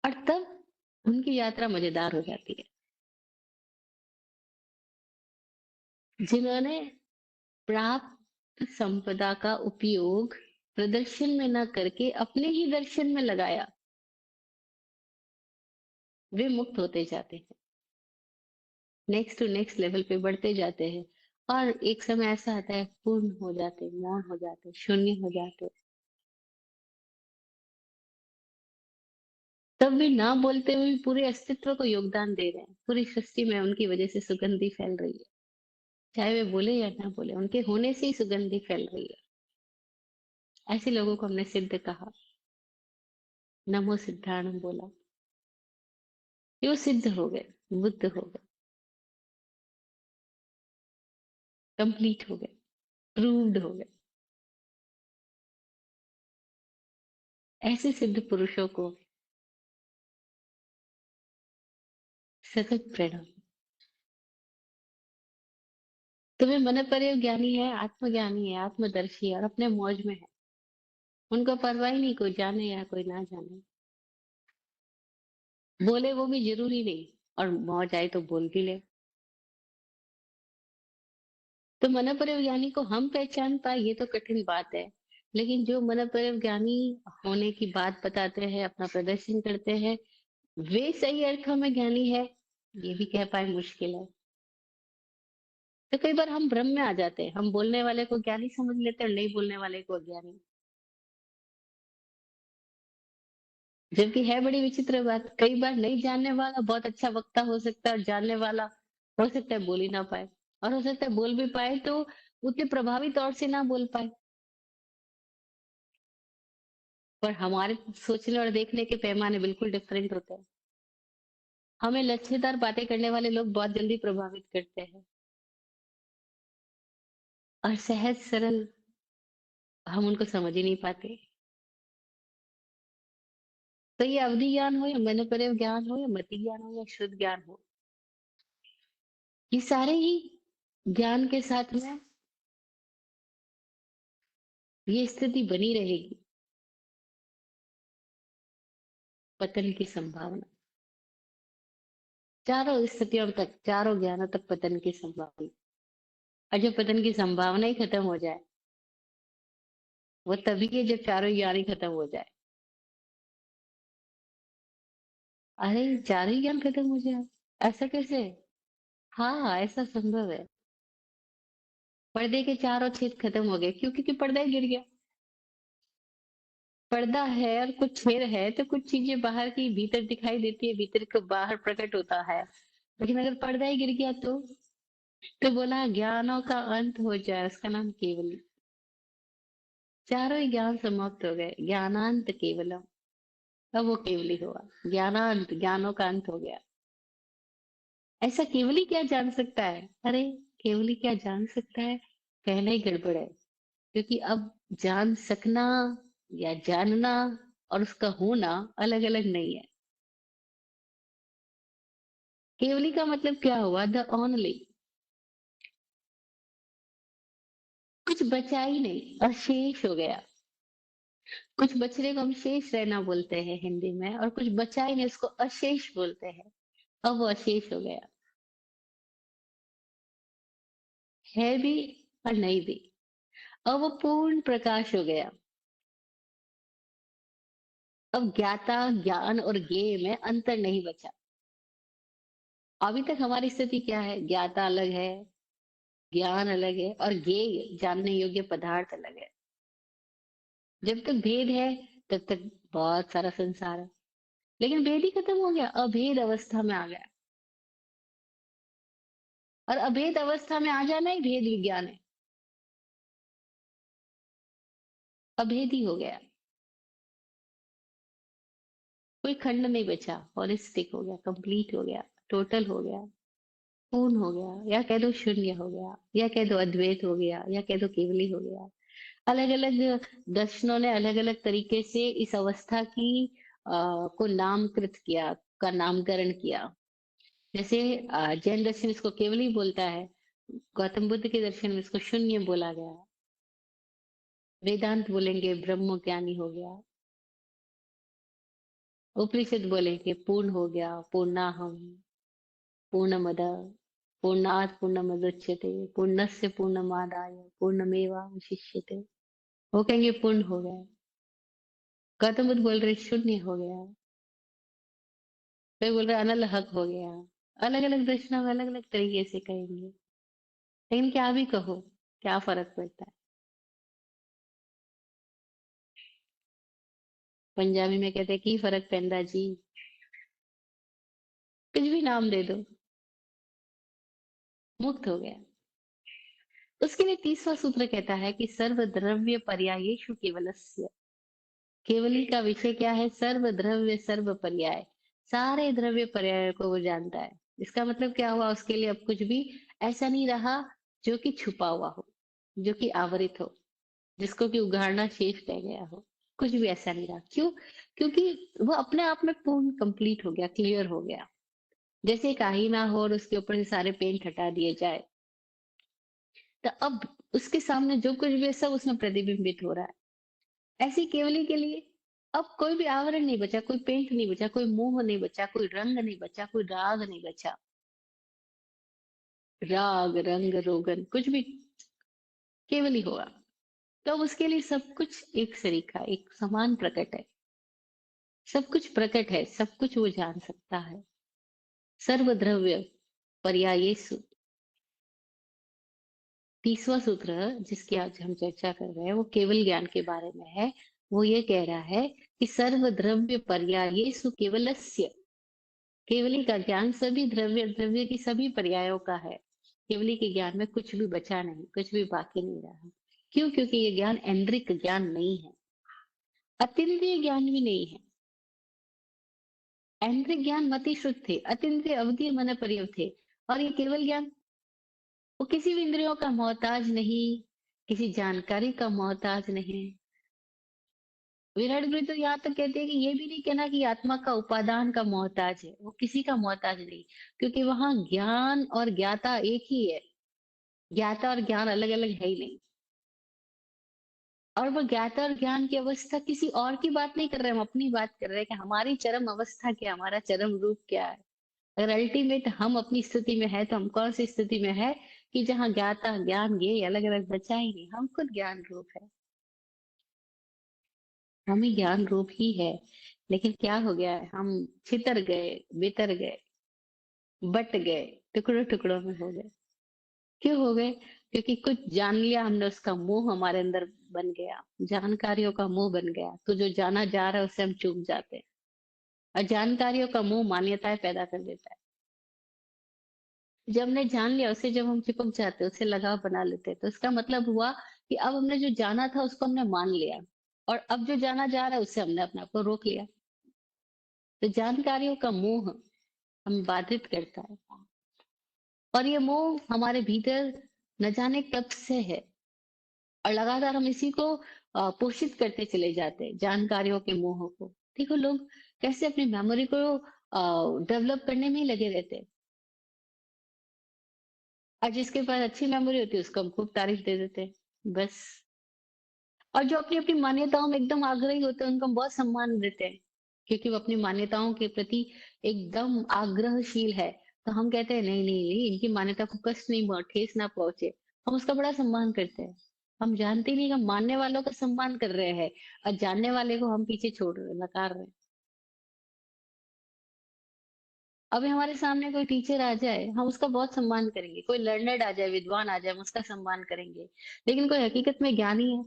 और तब उनकी यात्रा मजेदार हो जाती है। जिन्होंने प्राप्त संपदा का उपयोग प्रदर्शन में न करके अपने ही दर्शन में लगाया, वे मुक्त होते जाते हैं, नेक्स्ट टू नेक्स्ट लेवल पे बढ़ते जाते हैं। और एक समय ऐसा आता है, पूर्ण हो जाते, मौन हो जाते, शून्य हो जाते। तब भी ना बोलते हुए भी पूरे अस्तित्व को योगदान दे रहे हैं, पूरी सृष्टि में उनकी वजह से सुगंधी फैल रही है। चाहे वे बोले या ना बोले, उनके होने से ही सुगंधी फैल रही है। ऐसे लोगों को हमने सिद्ध कहा, नमो सिद्धाणम बोला। ये वो सिद्ध हो गए, बुद्ध हो गए, कंप्लीट हो गए, प्रूव्ड हो गए। ऐसे सिद्ध पुरुषों को सतत प्रणाम। तो वे मन पर ज्ञानी है, आत्मज्ञानी है, आत्मदर्शी है और अपने मौज में है। उनको परवाह ही नहीं, कोई जाने या कोई ना जाने। बोले वो भी जरूरी नहीं, और मौज आए तो बोल भी ले। तो मनोपरम ज्ञानी को हम पहचान पाए ये तो कठिन बात है। लेकिन जो मनोपरम ज्ञानी होने की बात बताते हैं, अपना प्रदर्शन करते हैं, वे सही अर्थों में ज्ञानी है, ये भी कह पाए मुश्किल है। तो कई बार हम भ्रम में आ जाते हैं, हम बोलने वाले को ज्ञानी समझ लेते हैं और नहीं बोलने वाले को अज्ञानी। जबकि है बड़ी विचित्र बात, कई बार नहीं जानने वाला बहुत अच्छा वक्ता हो सकता है और जानने वाला हो सकता है बोल ही ना पाए, और हो सकता है बोल भी पाए तो उतने प्रभावी तौर से ना बोल पाए। पर हमारे सोचने और देखने के पैमाने बिल्कुल डिफरेंट होते हैं। हमें लच्छेदार बातें करने वाले लोग बहुत जल्दी प्रभावित करते हैं और सहज सरल हम उनको समझ ही नहीं पाते। तो ये अवधि ज्ञान हो या मनोपरक ज्ञान हो या मति ज्ञान हो या शुद्ध ज्ञान हो, ये सारे ही ज्ञान के साथ में ये स्थिति बनी रहेगी, पतन की संभावना। चारों स्थितियों तक, चारों ज्ञानों तक पतन की संभावना। और जब पतन की संभावना ही खत्म हो जाए, वो तभी है जब चारों ज्ञान ही खत्म हो जाए। अरे चारों ही ज्ञान खत्म हो जाए, ऐसा कैसे? हाँ, ऐसा संभव है। पर्दे के चारों छेद खत्म हो गए, क्यों? क्योंकि पर्दा ही गिर गया। पर्दा है और कुछ छेद है तो कुछ चीजें बाहर की भीतर दिखाई देती है, भीतर को बाहर प्रकट होता है। लेकिन अगर पर्दा ही गिर गया तो बोला ज्ञानों का अंत हो जाए, उसका नाम केवल। चारों ही ज्ञान समाप्त हो गए, ज्ञानांत केवलम। अब वो केवली हुआ, ज्ञानांत, ज्ञानों का अंत हो गया। ऐसा केवली क्या जान सकता है? अरे केवली क्या जान सकता है, कहना ही गड़बड़ है। क्योंकि अब जान सकना या जानना और उसका होना अलग अलग नहीं है। केवली का मतलब क्या हुआ? The only. कुछ बचा ही नहीं, अशेष हो गया। कुछ बचने को हम शेष रहना बोलते हैं हिंदी में, और कुछ बचा ही नहीं, उसको अशेष बोलते हैं। अब वो अशेष हो गया, है भी और नहीं भी। अब वो पूर्ण प्रकाश हो गया। अब ज्ञाता, ज्ञान और ज्ञेय में अंतर नहीं बचा। अभी तक हमारी स्थिति क्या है? ज्ञाता अलग है, ज्ञान अलग है, और ज्ञेय, जानने योग्य पदार्थ अलग है। जब तक भेद है तब तक बहुत सारा संसार है। लेकिन भेद ही खत्म हो गया, अभेद अवस्था में आ गया। और अभेद अवस्था में आ जाना ही भेद विज्ञान है। अभेद ही हो गया, कोई खंड नहीं बचा, होलिस्टिक हो गया, कंप्लीट हो गया, टोटल हो गया, पूर्ण हो गया, या कह दो शून्य हो गया, या कह दो अद्वैत हो गया, या कह दो केवली हो गया। अलग अलग दर्शनों ने अलग अलग तरीके से इस अवस्था की को नामकृत किया, का नामकरण किया। जैसे जैन दर्शन इसको केवली बोलता है, गौतम बुद्ध के दर्शन में इसको शून्य बोला गया, वेदांत बोलेंगे ब्रह्म ज्ञानी हो गया, उपनिषद बोलेंगे पूर्ण हो गया, पूर्णाहम पूर्णमद पूर्णात् पूर्णमुदच्यते पूर्णस्य पूर्णमादाय पूर्णमेवावशिष्यते। वो कहेंगे पूर्ण हो गया। गौतम बुद्ध बोल रहे शून्य हो गया, कोई बोल रहा अनल हक हो गया। अलग अलग दर्शनों में अलग अलग तरीके से कहेंगे, लेकिन क्या भी कहो, क्या फर्क पड़ता है? पंजाबी में कहते हैं की फर्क पैंदा जी, कुछ भी नाम दे दो, मुक्त हो गया। उसके लिए 30वां सूत्र कहता है कि सर्व द्रव्य पर्यायेषु केवलस्य। केवली का विषय क्या है? सर्व द्रव्य सर्व पर्याय, सारे द्रव्य पर्याय को वो जानता है। इसका मतलब क्या हुआ? उसके लिए अब कुछ भी ऐसा नहीं रहा जो कि छुपा हुआ हो, जो कि आवरित हो, जिसको कि उघाड़ना शेष रह गया हो। कुछ भी ऐसा नहीं रहा। क्यों? क्योंकि वो अपने आप में पूर्ण कंप्लीट हो गया, क्लियर हो गया। जैसे एक आईना हो और उसके ऊपर से सारे पेंट हटा दिए जाए, तो अब उसके सामने जो कुछ भी है सब उसमें प्रतिबिंबित हो रहा है। ऐसी केवली के लिए अब कोई भी आवरण नहीं बचा, कोई पेंट नहीं बचा, कोई मोह नहीं बचा, कोई रंग नहीं बचा, कोई राग नहीं बचा। राग रंग रोगन कुछ भी, केवल ही होगा। तो अब उसके लिए सब कुछ एक सरीखा, एक समान प्रकट है। सब कुछ प्रकट है, सब कुछ वो जान सकता है। सर्वद्रव्य पर्यायेषु। 30वां सूत्र जिसकी आज हम चर्चा कर रहे हैं वो केवल ज्ञान के बारे में है। वो ये कह रहा है कि सर्वद्रव्य पर्यायेषु केवलस्य। केवली का ज्ञान सभी द्रव्य, द्रव्य की सभी पर्यायों का है। केवली के ज्ञान में कुछ भी बचा नहीं, कुछ भी बाकी नहीं रहा। क्यों? क्योंकि ये ज्ञान ऐन्द्रिक ज्ञान नहीं है, अतीन्द्रिय ज्ञान भी नहीं है। ऐन्द्रिक ज्ञान मति शुद्ध थे, अतीन्द्रिय अवधि मन पर्यव थे। और ये केवल ज्ञान, वो किसी भी इंद्रियों का मोहताज नहीं, किसी जानकारी का मोहताज नहीं। विराट कोहली तो यहाँ तक कहते हैं कि ये भी नहीं कहना कि आत्मा का उपादान का मोहताज है, वो किसी का मोहताज नहीं, क्योंकि वहां ज्ञान और ज्ञाता एक ही है। ज्ञाता और ज्ञान अलग अलग है ही नहीं। और वो ज्ञाता और ज्ञान की अवस्था किसी और की बात नहीं कर रहे, हम अपनी बात कर रहे हैं कि हमारी चरम अवस्था क्या, हमारा चरम रूप क्या है। अगर अल्टीमेट हम अपनी स्थिति में है तो हम कौन सी स्थिति में है कि जहाँ ज्ञाता ज्ञान ये अलग अलग बचा ही नहीं, हम खुद ज्ञान रूप है। हम ही ज्ञान रूप ही है। लेकिन क्या हो गया है, हम छितर गए, बितर गए, बट गए, टुकड़ों टुकड़ों में हो गए। क्यों हो गए? क्योंकि कुछ जान लिया हमने, उसका मोह हमारे अंदर बन गया, जानकारियों का मोह बन गया, तो जो जाना जा रहा है उससे हम चूक जाते हैं। और जानकारियों का मोह मान्यताएं पैदा कर देता है। जब हमने जान लिया उसे, जब हम चिपक जाते हैं, उससे लगाव बना लेते हैं, तो इसका मतलब हुआ कि अब हमने जो जाना था उसको हमने मान लिया, और अब जो जाना जा रहा है उससे हमने अपने आप को रोक लिया। तो जानकारियों का मोह हम बाधित करता है, और ये मोह हमारे भीतर न जाने कब से है, और लगातार हम इसी को पोषित करते चले जाते हैं, जानकारियों के मोह को। देखो लोग कैसे अपनी मेमोरी को डेवलप करने में ही लगे रहते हैं, और जिसके पास अच्छी मेमोरी होती है उसको हम खूब तारीफ दे देते हैं, बस। और जो अपनी अपनी मान्यताओं में एकदम आग्रही होते हैं उनको हम बहुत सम्मान देते हैं, क्योंकि वो अपनी मान्यताओं के प्रति एकदम आग्रहशील है। तो हम कहते हैं नहीं नहीं नहीं, इनकी मान्यता को कष्ट नहीं ठेस ना पहुंचे, हम उसका बड़ा सम्मान करते हैं। हम जानते ही नहीं कि हम मानने वालों का सम्मान कर रहे हैं, और जानने वाले को हम पीछे छोड़ रहे हैं, नकार रहे हैं। अभी हमारे सामने कोई टीचर आ जाए हम उसका बहुत सम्मान करेंगे, कोई लर्नर्ड आ जाए, विद्वान आ जाए, हम उसका सम्मान करेंगे। लेकिन कोई हकीकत में ज्ञानी है,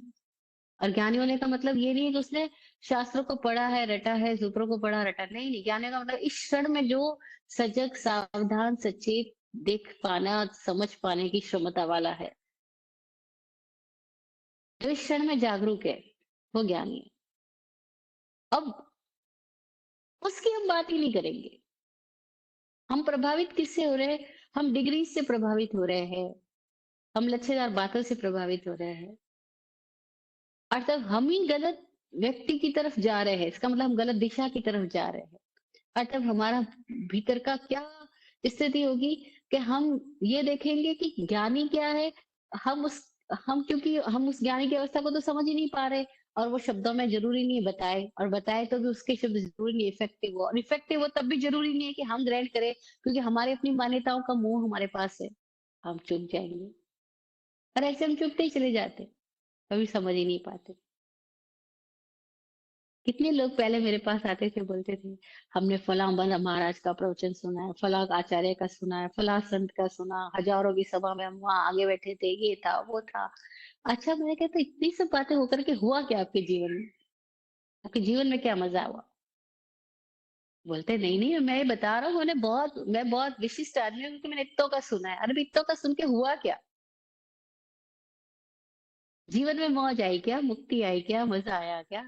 और ज्ञानी होने का मतलब ये नहीं है कि उसने शास्त्रों को पढ़ा है, रटा है, सूत्रों को पढ़ा रटा, नहीं नहीं। ज्ञानी का मतलब इस क्षण में जो सजग, सावधान, सचेत, देख पाना, समझ पाने की क्षमता वाला है, जो इस क्षण में जागरूक है, वो ज्ञानी है। अब उसकी हम बात ही नहीं करेंगे। हम प्रभावित किससे हो रहे हैं? हम डिग्री से प्रभावित हो रहे हैं, हम लच्छेदार बातों से प्रभावित हो रहे हैं, अर्थात हम ही गलत व्यक्ति की तरफ जा रहे हैं, इसका मतलब हम गलत दिशा की तरफ जा रहे हैं। अतः हमारा भीतर का क्या स्थिति होगी कि हम ये देखेंगे कि ज्ञानी क्या है। हम उस हम क्योंकि हम उस ज्ञानी की अवस्था को तो समझ ही नहीं पा रहे, और वो शब्दों में जरूरी नहीं है बताए, और बताए तो भी उसके शब्द जरूरी नहीं इफेक्टिव हो, और इफेक्टिव हो तब भी जरूरी नहीं है कि हम ग्रहण करें, क्योंकि हमारी अपनी मान्यताओं का मोह हमारे पास है। हम चुप जाएंगे, और ऐसे हम चुपते ही चले जाते, कभी समझ ही नहीं पाते। कितने लोग पहले मेरे पास आते थे, बोलते थे हमने फलां महाराज का प्रवचन सुना है, फलां आचार्य का सुना है, फलां संत का सुना, हजारों की सभा में हम वहां आगे बैठे थे, ये था वो था। अच्छा, मैंने कहा तो इतनी सब बातें होकर के हुआ क्या आपके जीवन में? आपके जीवन में क्या मजा हुआ? बोलते नहीं नहीं, मैं ये बता रहा हूँ, मैं बहुत विशिष्ट आदमी हूँ, क्योंकि मैंने इत्तों का सुना है। अरे भी इत्तों का सुन के हुआ क्या? जीवन में मौज आई क्या, मुक्ति आई क्या, मजा आया क्या,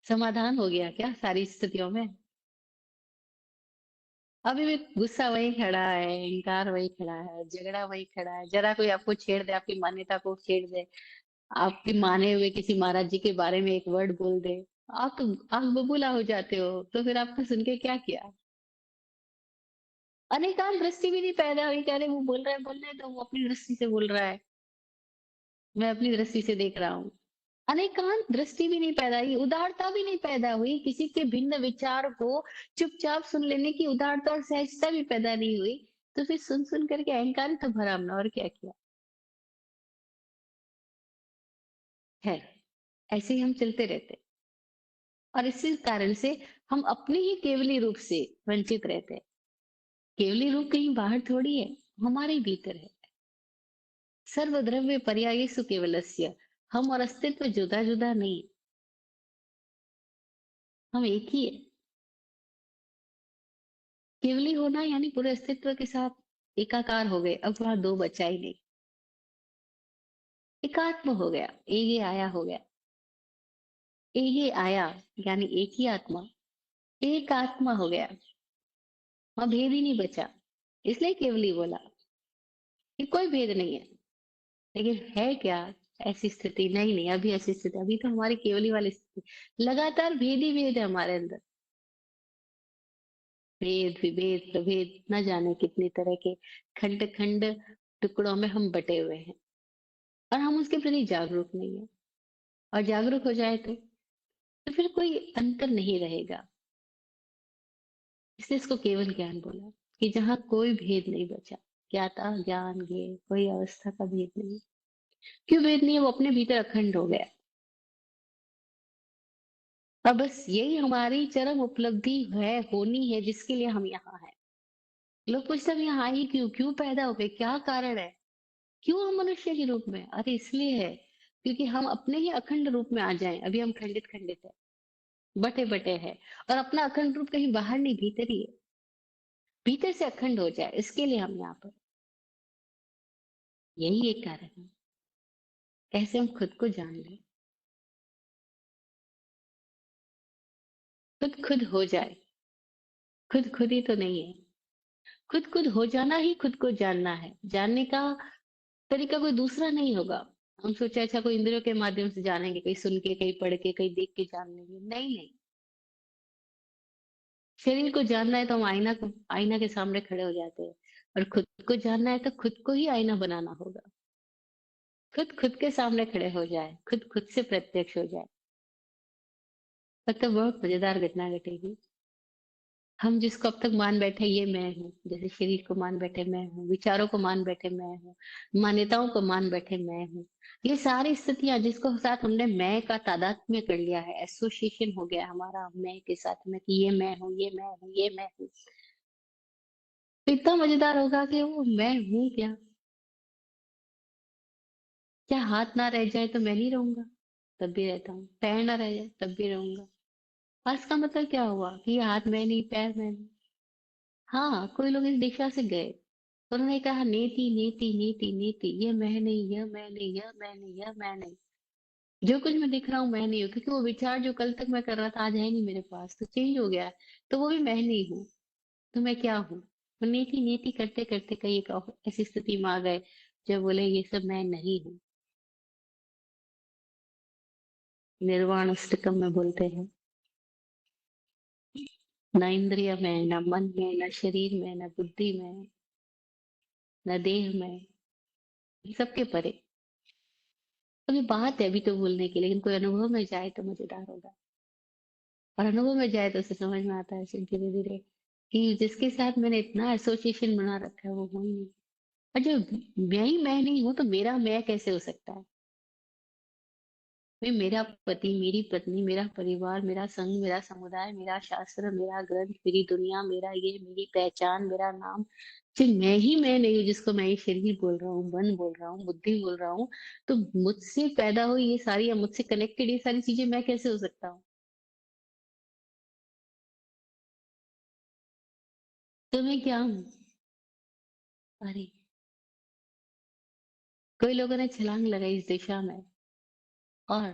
समाधान हो गया क्या सारी स्थितियों में? अभी भी गुस्सा वही खड़ा है, इंकार वही खड़ा है, झगड़ा वही खड़ा है। जरा कोई आपको छेड़ दे, आपकी मान्यता को छेड़ दे, आपके माने हुए किसी महाराज जी के बारे में एक वर्ड बोल दे, आप तो आग बबूला हो जाते हो। तो फिर आपका सुन के क्या किया? अनेकांत दृष्टि भी नहीं पैदा हुई, कह रहे वो बोल रहा है, बोलने तो वो अपनी दृष्टि से बोल रहा है, मैं अपनी दृष्टि से देख रहा हूँ। अनेकांत दृष्टि भी नहीं पैदा हुई, उदारता भी नहीं पैदा हुई, किसी के भिन्न विचार को चुपचाप सुन लेने की उदारता और सहजता भी पैदा नहीं हुई। तो फिर सुन सुन करके अहंकार ही तो भरा हमने, और क्या किया है? ऐसे ही हम चलते रहते, और इसी कारण से हम अपने ही केवली रूप से वंचित रहते हैं। केवली रूप कहीं बाहर थोड़ी है, हमारे ही भीतर है। सर्वद्रव्य पर्यायेषु केवलस्य, हम और अस्तित्व जुदा जुदा नहीं, हम एक ही है। केवली होना यानी पूरे अस्तित्व के साथ एकाकार हो गए, अब वहां दो बचा ही नहीं। एकात्म हो गया, एक ही आया हो गया। एक ही आया यानी एक ही आत्मा, एक आत्मा हो गया, वहां भेद ही नहीं बचा। इसलिए केवली बोला कि कोई भेद नहीं है। लेकिन है क्या ऐसी स्थिति? नहीं, नहीं, अभी ऐसी स्थिति, अभी तो हमारी केवली वाली स्थिति, लगातार भेद ही भेद है हमारे अंदर। भेद, विभेद, प्रभेद, न जाने कितनी तरह के खंड-खंड टुकड़ों में हम बँटे हुए हैं और हम उसके प्रति जागरूक नहीं हैं। और जागरूक हो जाए तो फिर कोई अंतर नहीं रहेगा। इसलिए इसको केवल ज्ञान बोला कि जहाँ कोई भेद नहीं बचा। ज्ञाता, ज्ञान, ज्ञेय, कोई अवस्था का भेद नहीं। क्यों भेद नहीं है? वो अपने भीतर अखंड हो गया। अब बस यही हमारी चरम उपलब्धि है, होनी है, जिसके लिए हम यहाँ हैं। लोग पूछते हैं हम यहाँ आई क्यों? क्यों पैदा हो गए? क्या कारण है? क्यों हम मनुष्य के रूप में? अरे इसलिए है, क्योंकि हम अपने ही अखंड रूप में आ जाएँ। अभी हम खंडित-खंडित हैं, बँटे-बँटे हैं और अपना अखंड रूप कहीं बाहर नहीं, भीतर ही है। भीतर से अखंड हो जाए, इसके लिए हम यहाँ पर। यही एक कारण है। कैसे हम खुद को जान लें, खुद खुद हो जाए। खुद खुद ही तो नहीं है। खुद खुद हो जाना ही खुद को जानना है। जानने का तरीका कोई दूसरा नहीं होगा। हम सोचे अच्छा कोई इंद्रियों के माध्यम से जानेंगे, कहीं सुन के, कहीं पढ़ के, कहीं देख के जान लेंगे। नहीं, नहीं। शरीर को जानना है तो हम आईना के सामने खड़े हो जाते हैं और खुद को जानना है तो खुद को ही आईना बनाना होगा। खुद खुद के सामने खड़े हो जाए, खुद खुद से प्रत्यक्ष हो जाए, तब बहुत मजेदार घटना घटेगी। हम जिसको अब तक मान बैठे ये मैं हूँ, जैसे शरीर को मान बैठे मैं हूँ, विचारों को मान बैठे मैं हूँ, मान्यताओं को मान बैठे मैं हूँ। ये सारी स्थितियाँ जिसको साथ हमने मैं का तादात्म्य कर लिया है, एसोसिएशन हो गया हमारा मैं के साथ में कि ये मैं हूँ, ये मैं हूँ, ये मैं हूँ। तो इतना मजेदार होगा कि वो मैं हूँ क्या? क्या हाथ ना रह जाए तो मैं नहीं रहूँगा? तब भी रहता हूँ। पैर ना रह जाए तब भी रहूँगा। और इसका मतलब क्या हुआ कि ये हाथ मैं नहीं, पैर मैं नहीं। हाँ, कोई लोग इस दिशा से गए। तो उन्होंने कहा नीति, नीति, नीति, नीति, ये मैं नहीं, यह मैं नहीं, यह मैं नहीं, यह मैं नहीं। जो कुछ मैं दिख रहा हूँ मैं नहीं हूँ, क्योंकि वो विचार जो कल तक मैं कर रहा था आज है नहीं मेरे पास, तो चेंज हो गया है। तो वो भी मैं नहीं हूँ। तो मैं क्या हूँ? वो नीति, नीति करते-करते कई एक ऐसी स्थिति में आ गए, जब बोले ये सब मैं नहीं हूँ। निर्वाण अष्टकम में बोलते हैं, ना इंद्रिय में, ना मन में, ना शरीर में, ना बुद्धि में, ना देह में, सबके परे। अभी बात है अभी तो बोलने की, लेकिन कोई अनुभव में जाए तो मजेदार होगा। और अनुभव में जाए तो उसे समझ में आता है फिर धीरे-धीरे कि जिसके साथ मैंने इतना एसोसिएशन बना रखा है वो ही नहीं। और जो मैं नहीं हूँ तो मेरा मैं कैसे हो सकता है? भाई मेरा पति, मेरी पत्नी, मेरा परिवार, मेरा संघ, मेरा समुदाय, मेरा शास्त्र, मेरा ग्रंथ, मेरी दुनिया, मेरा ये, मेरी पहचान, मेरा नाम, जो मैं नहीं हूँ जिसको मैं ये शरीर बोल रहा हूँ, मन बोल रहा हूँ, बुद्धि बोल रहा हूँ, तो मुझसे पैदा हुई ये सारी या मुझसे कनेक्टेड ये सारी चीजें मैं कैसे हो सकता हूँ? तो मैं क्या हूँ? अरे! कई लोगों ने छलांग लगाई इस दिशा में और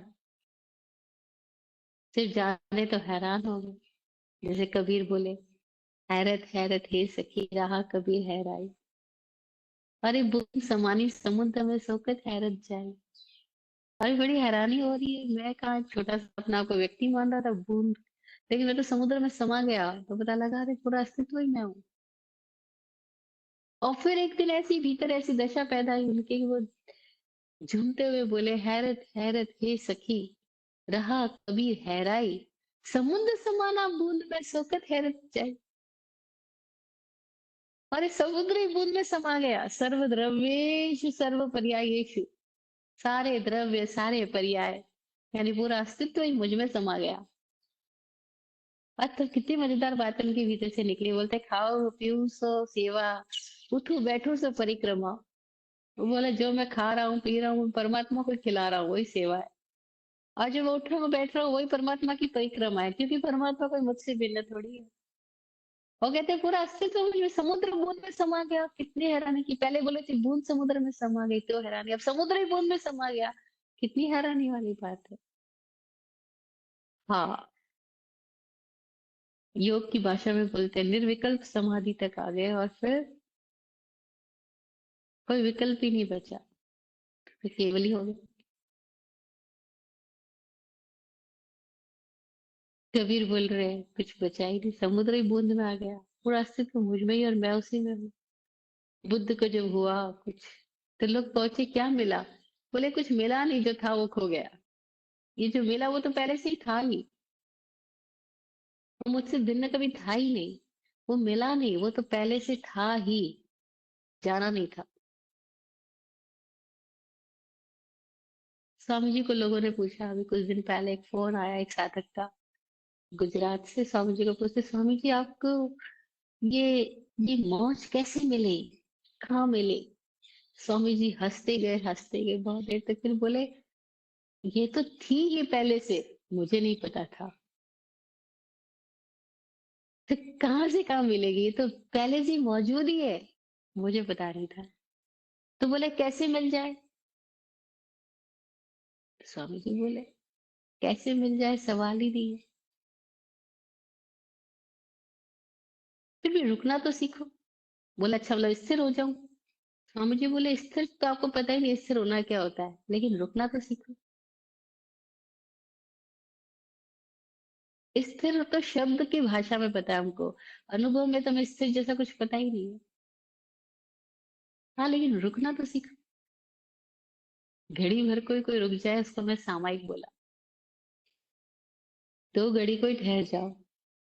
सिर्फ जाने तो हैरान हो गए। जैसे कबीर बोले, हैरत हैरत हे सखी रहा कबीर हैराई। अरे बूंद समानी समुद्र में सोकर हैरत जाए। अरे बड़ी हैरानी हो रही है, मैं कहाँ छोटा सा अपने आप को व्यक्ति मान रहा था बूंद, लेकिन मैं तो समुद्र में समा गया तो पता लगा अरे पूरा अस्तित्व ही मैं हूँ। और फिर एक दिन ऐसी भीतर ऐसी दशा पैदा हुई उनकी कि वो झूमते हुए बोले, हैरत हैरत हे सखी रहा कबीर हैराई, समुद्र समाना बूंद में सोकत हैरत जाए। और इस समुद्र ही बूंद में समा गया। सर्व द्रव्येषु सर्व पर्यायेषु, सारे द्रव्य सारे पर्याय, यानी पूरा अस्तित्व ही मुझ में समा गया। और तो कितनी मजेदार बात उनके भीतर से निकली, बोलते खाओ पीऊं सो सेवा, उठूं बैठूं सो परिक्रमा। वो बोला जो मैं खा रहा हूँ पी रहा हूँ परमात्मा को खिला रहा हूँ वही सेवा है। और जो मैं उठ रहा हूँ बैठ रहा हूँ वही परमात्मा की परिक्रमा है, क्योंकि परमात्मा कोई मुझसे भिन्न थोड़ी है। वो कहते हैं पूरा अस्तित्व मुझ में, समुद्र बूंद में समा गया। कितनी हैरानी की, पहले बोले थे बूंद समुद्र में समा गई तो हैरानी, अब समुद्र ही बूंद में समा गया। कितनी हैरानी वाली बात है। हाँ, योग की भाषा में बोलते हैं निर्विकल्प समाधि तक आ गए और फिर कोई विकल्प ही नहीं बचा। तो केवल ही हो गया। कबीर बोल रहे हैं कुछ बचा ही नहीं, समुद्र ही बूंद में आ गया, पूरा अस्तित्व मुझ में ही और मैं उसी में हूँ। बुद्ध को जब हुआ कुछ, तो लोग पहुंचे, क्या मिला? बोले कुछ मिला नहीं, जो था वो खो गया। ये जो मिला वो तो पहले से ही था ही, वो मुझसे भिन्न कभी था ही नहीं। वो मिला नहीं, वो तो पहले से था ही, जाना नहीं था। स्वामी जी को लोगों ने पूछा, अभी कुछ दिन पहले एक फोन आया एक साधक का गुजरात से, स्वामी जी को पूछते, स्वामी जी आपको ये ये मौज कैसे मिली, कहाँ मिली? स्वामी जी हंसते गए बहुत देर तक, फिर बोले, ये तो थी ही पहले से, मुझे नहीं पता था। तो कहाँ से कहाँ मिलेगी, ये तो पहले से ही मौजूद ही है, मुझे पता नहीं था। तो बोले कैसे मिल जाए? स्वामी जी बोले, कैसे मिल जाए सवाल ही नहीं है, फिर भी रुकना तो सीखो। बोला अच्छा, मतलब स्थिर हो जाऊं? स्वामी जी बोले, स्थिर तो आपको पता ही नहीं स्थिर होना क्या होता है, लेकिन रुकना तो सीखो। स्थिर तो शब्द की भाषा में पता है हमको, अनुभव में तो हमें स्थिर जैसा कुछ पता ही नहीं है। हाँ, लेकिन रुकना तो सीखो। घड़ी भर कोई कोई रुक जाए, उसको मैं सामायिक बोला। दो घड़ी कोई ठहर जाओ,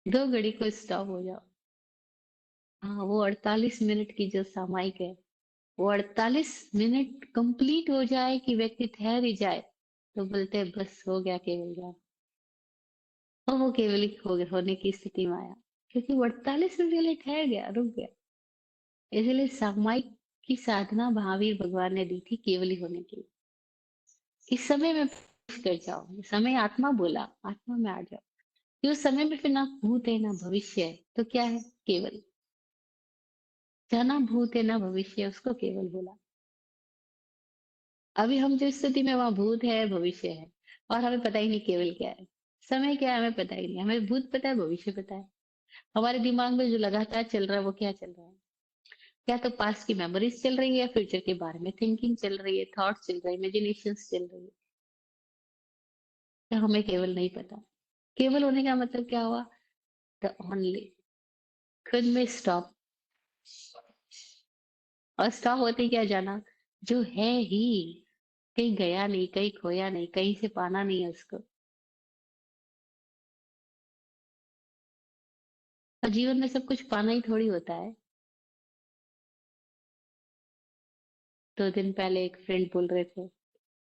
दो घड़ी कोई स्टॉप हो जाओ। हाँ, वो 48 मिनट की जो सामायिक है, वो 48 मिनट कंप्लीट हो जाए कि व्यक्ति ठहर ही जाए, तो बोलते हैं बस हो गया केवल ज्ञान। और वो केवल होने की स्थिति में आया, क्योंकि वो 48 मिनट के लिए ठहर गया, रुक गया। इसलिए सामायिक की साधना महावीर भगवान ने दी थी केवली होने के लिए। इस समय में प्रवेश कर जाओ, समय आत्मा बोला, आत्मा में आ जाओ, कि उस समय में फिर ना भूत है ना भविष्य है, तो क्या है? केवल। जहाँ ना भूत है ना भविष्य है, उसको केवल बोला। अभी हम जो स्थिति में, वहां भूत है भविष्य है, और हमें पता ही नहीं केवल क्या है, समय क्या है हमें पता ही नहीं। हमें भूत पता है, भविष्य पता है, हमारे दिमाग में जो लगातार चल रहा है वो क्या चल रहा है? क्या तो पास्ट की मेमोरीज चल रही है, या फ्यूचर के बारे में थिंकिंग चल रही है, थॉट्स चल रहे हैं, इमेजिनेशन चल रही है? तो हमें केवल नहीं पता। केवल होने का मतलब क्या हुआ? द ओनली, खुद में स्टॉप। और स्टॉप होते ही क्या जाना, जो है ही, कहीं गया नहीं, कहीं खोया नहीं, कहीं से पाना नहीं है उसको। और जीवन में सब कुछ पाना ही थोड़ी होता है। 2 दिन पहले एक फ्रेंड बोल रहे थे,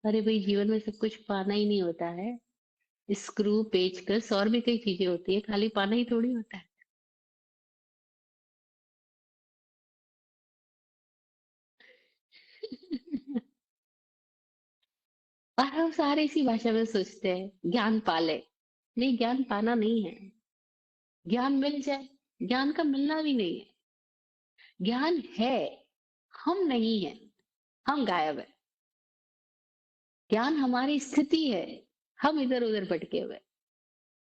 अरे भाई जीवन में सब कुछ पाना ही नहीं होता है, स्क्रू पेचकस और भी कई चीजें होती है, खाली पाना ही थोड़ी होता है। और हम सारे इसी भाषा में सोचते हैं, ज्ञान पाले। नहीं, ज्ञान पाना नहीं है, ज्ञान मिल जाए। ज्ञान का मिलना भी नहीं है, ज्ञान है, हम नहीं है, हम गायब है। ज्ञान हमारी स्थिति है, हम इधर उधर भटके हुए,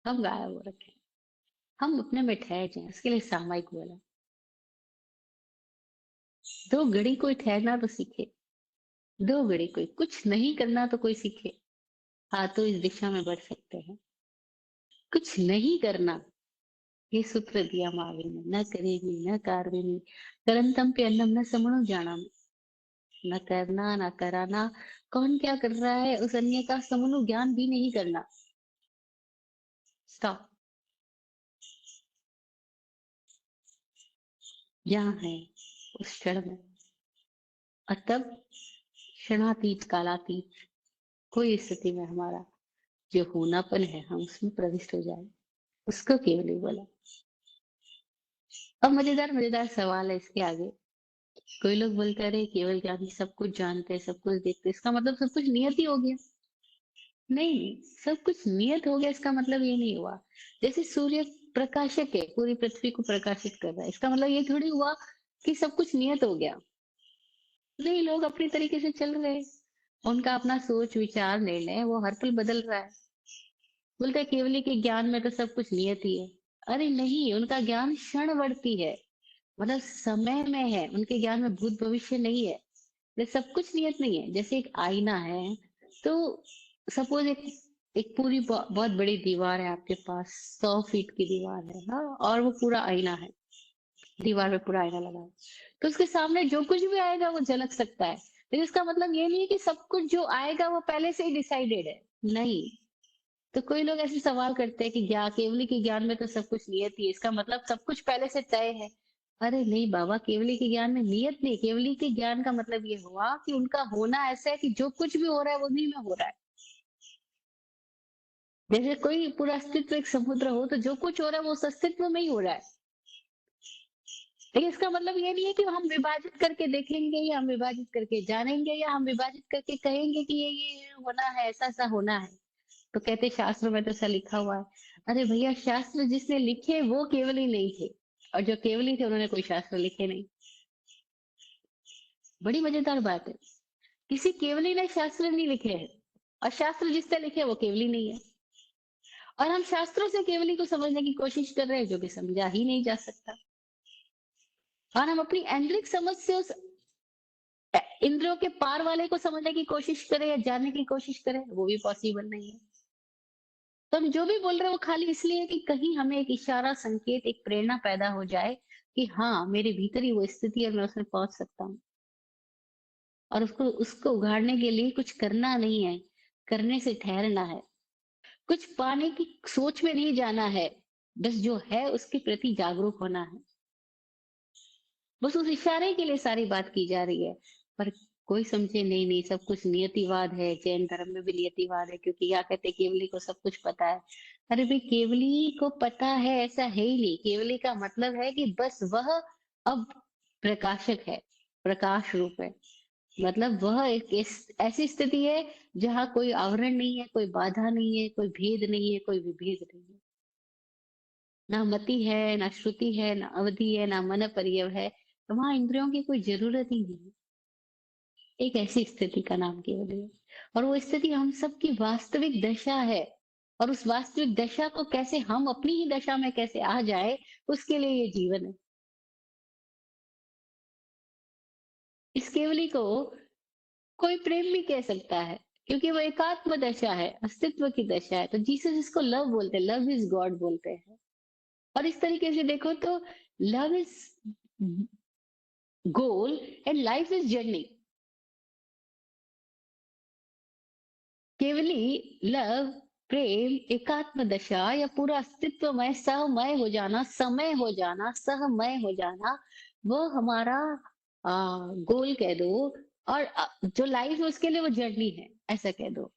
हम गायब हो रखे हैं। हम अपने में ठहर जाए, उसके लिए सामायिक बोला। दो घड़ी कोई ठहरना तो सीखे, दो घड़ी कोई कुछ नहीं करना तो कोई सीखे। हाँ, तो इस दिशा में बढ़ सकते हैं। कुछ नहीं करना, ये सूत्र दिया महावीर ने, न करेगी न कार्य, करंतम पे अन्नम न समणु जाना। न करना न कराना, कौन क्या कर रहा है उस अन्य का समूल ज्ञान भी नहीं करना। स्टॉप, यहाँ है उस क्षण में। और तब क्षणातीत कालातीत कोई स्थिति में हमारा जो होनापन है, हम उसमें प्रविष्ट हो जाए, उसको केवल ही बोला। अब मजेदार मजेदार सवाल है इसके आगे। कोई लोग बोलते हैं, अरे केवल ज्ञानी सब कुछ जानते हैं, सब कुछ देखते हैं, इसका मतलब सब कुछ नियत ही हो गया। नहीं, सब कुछ नियत हो गया इसका मतलब ये नहीं हुआ। जैसे सूर्य प्रकाशक है, पूरी पृथ्वी को प्रकाशित कर रहा है, इसका मतलब ये थोड़ी हुआ कि सब कुछ नियत हो गया। नहीं, लोग अपनी तरीके से चल रहे हैं, उनका अपना सोच विचार निर्णय है, वो हर पल बदल रहा है। बोलते हैं केवली के ज्ञान में तो सब कुछ नियत ही है। अरे नहीं, उनका ज्ञान क्षण बढ़ती है, मतलब समय में है, उनके ज्ञान में भूत भविष्य नहीं है। सब कुछ नियत नहीं है। जैसे एक आईना है, तो सपोज एक एक पूरी बहुत बड़ी दीवार है आपके पास, 100 फीट की दीवार है, हाँ, और वो पूरा आईना है, दीवार पे पूरा आईना लगा है। तो उसके सामने जो कुछ भी आएगा वो झलक सकता है, लेकिन इसका मतलब ये नहीं है कि सब कुछ जो आएगा वो पहले से ही डिसाइडेड है। नहीं। तो कोई लोग ऐसे सवाल करते हैं कि केवली के ज्ञान में तो सब कुछ नियत ही है, इसका मतलब सब कुछ पहले से तय है। अरे नहीं बाबा, केवली के ज्ञान में नियत नहीं, केवली के ज्ञान का मतलब ये हुआ कि उनका होना ऐसा है कि जो कुछ भी हो रहा है वो उन्हीं में हो रहा है। जैसे कोई पूरा अस्तित्व एक समुद्र हो, तो जो कुछ हो रहा है वो उस अस्तित्व में ही हो रहा है। लेकिन इसका मतलब ये नहीं है कि हम विभाजित करके देखेंगे या हम विभाजित करके जानेंगे या हम विभाजित करके कहेंगे कि ये होना है, ऐसा ऐसा होना है। तो कहते शास्त्र में तो ऐसा लिखा हुआ है। अरे भैया, शास्त्र जिसने लिखे वो केवल ही नहीं थे, और जो केवल ही थे उन्होंने कोई शास्त्र लिखे नहीं। बड़ी मजेदार बात है। किसी केवली ने शास्त्र नहीं लिखे हैं, और शास्त्र जिसने लिखे वो केवली नहीं है। और हम शास्त्रों से केवली को समझने की कोशिश कर रहे हैं, जो कि समझा ही नहीं जा सकता। और हम अपनी ऐन्द्रिक समझ से उस इंद्रियों के पार वाले को समझने की कोशिश करें या जानने की कोशिश करें, वो भी पॉसिबल नहीं है। तो हम जो भी बोल रहे हैं वो खाली इसलिए है कि कहीं हमें एक इशारा, संकेत, एक प्रेरणा पैदा हो जाए कि हाँ, मेरे भीतर ही वो स्थिति है और मैं उसमें पहुंच सकता हूँ। और उसको उसको उगाड़ने के लिए कुछ करना नहीं है, करने से ठहरना है। कुछ पाने की सोच में नहीं जाना है, बस जो है उसके प्रति जागरूक होना है। बस उस इशारे के लिए सारी बात की जा रही है। पर कोई समझे नहीं, नहीं सब कुछ नियतिवाद है। जैन धर्म में भी नियतिवाद है, क्योंकि क्या कहते हैं, केवली को सब कुछ पता है। अरे भाई, केवली को पता है ऐसा है ही नहीं। केवली का मतलब है कि बस वह अब प्रकाशक है, प्रकाश रूप है। मतलब वह एक ऐसी स्थिति है जहाँ कोई आवरण नहीं है, कोई बाधा नहीं है, कोई भेद नहीं है, कोई विभेद नहीं है। ना मति है, ना श्रुति है, ना अवधि है, ना मन पर्यव है। तो वहां इंद्रियों की कोई जरूरत ही नहीं है। एक ऐसी स्थिति का नाम केवल है। और वो स्थिति हम सबकी वास्तविक दशा है। और उस वास्तविक दशा को कैसे हम अपनी ही दशा में कैसे आ जाए, उसके लिए ये जीवन है। इस केवली को कोई प्रेम भी कह सकता है, क्योंकि वो एकात्म दशा है, अस्तित्व की दशा है। तो जीसस इसको लव बोलते हैं, लव इज गॉड बोलते हैं। और इस तरीके से देखो तो love is goal and life is journey. Kevali love, प्रेम, एकात्म दशा या पूरा अस्तित्वमय सहमय हो जाना, समय हो जाना, सहमय हो जाना, वो हमारा गोल कह दो। और जो लाइफ है उसके लिए वो जर्नी है, ऐसा कह दो।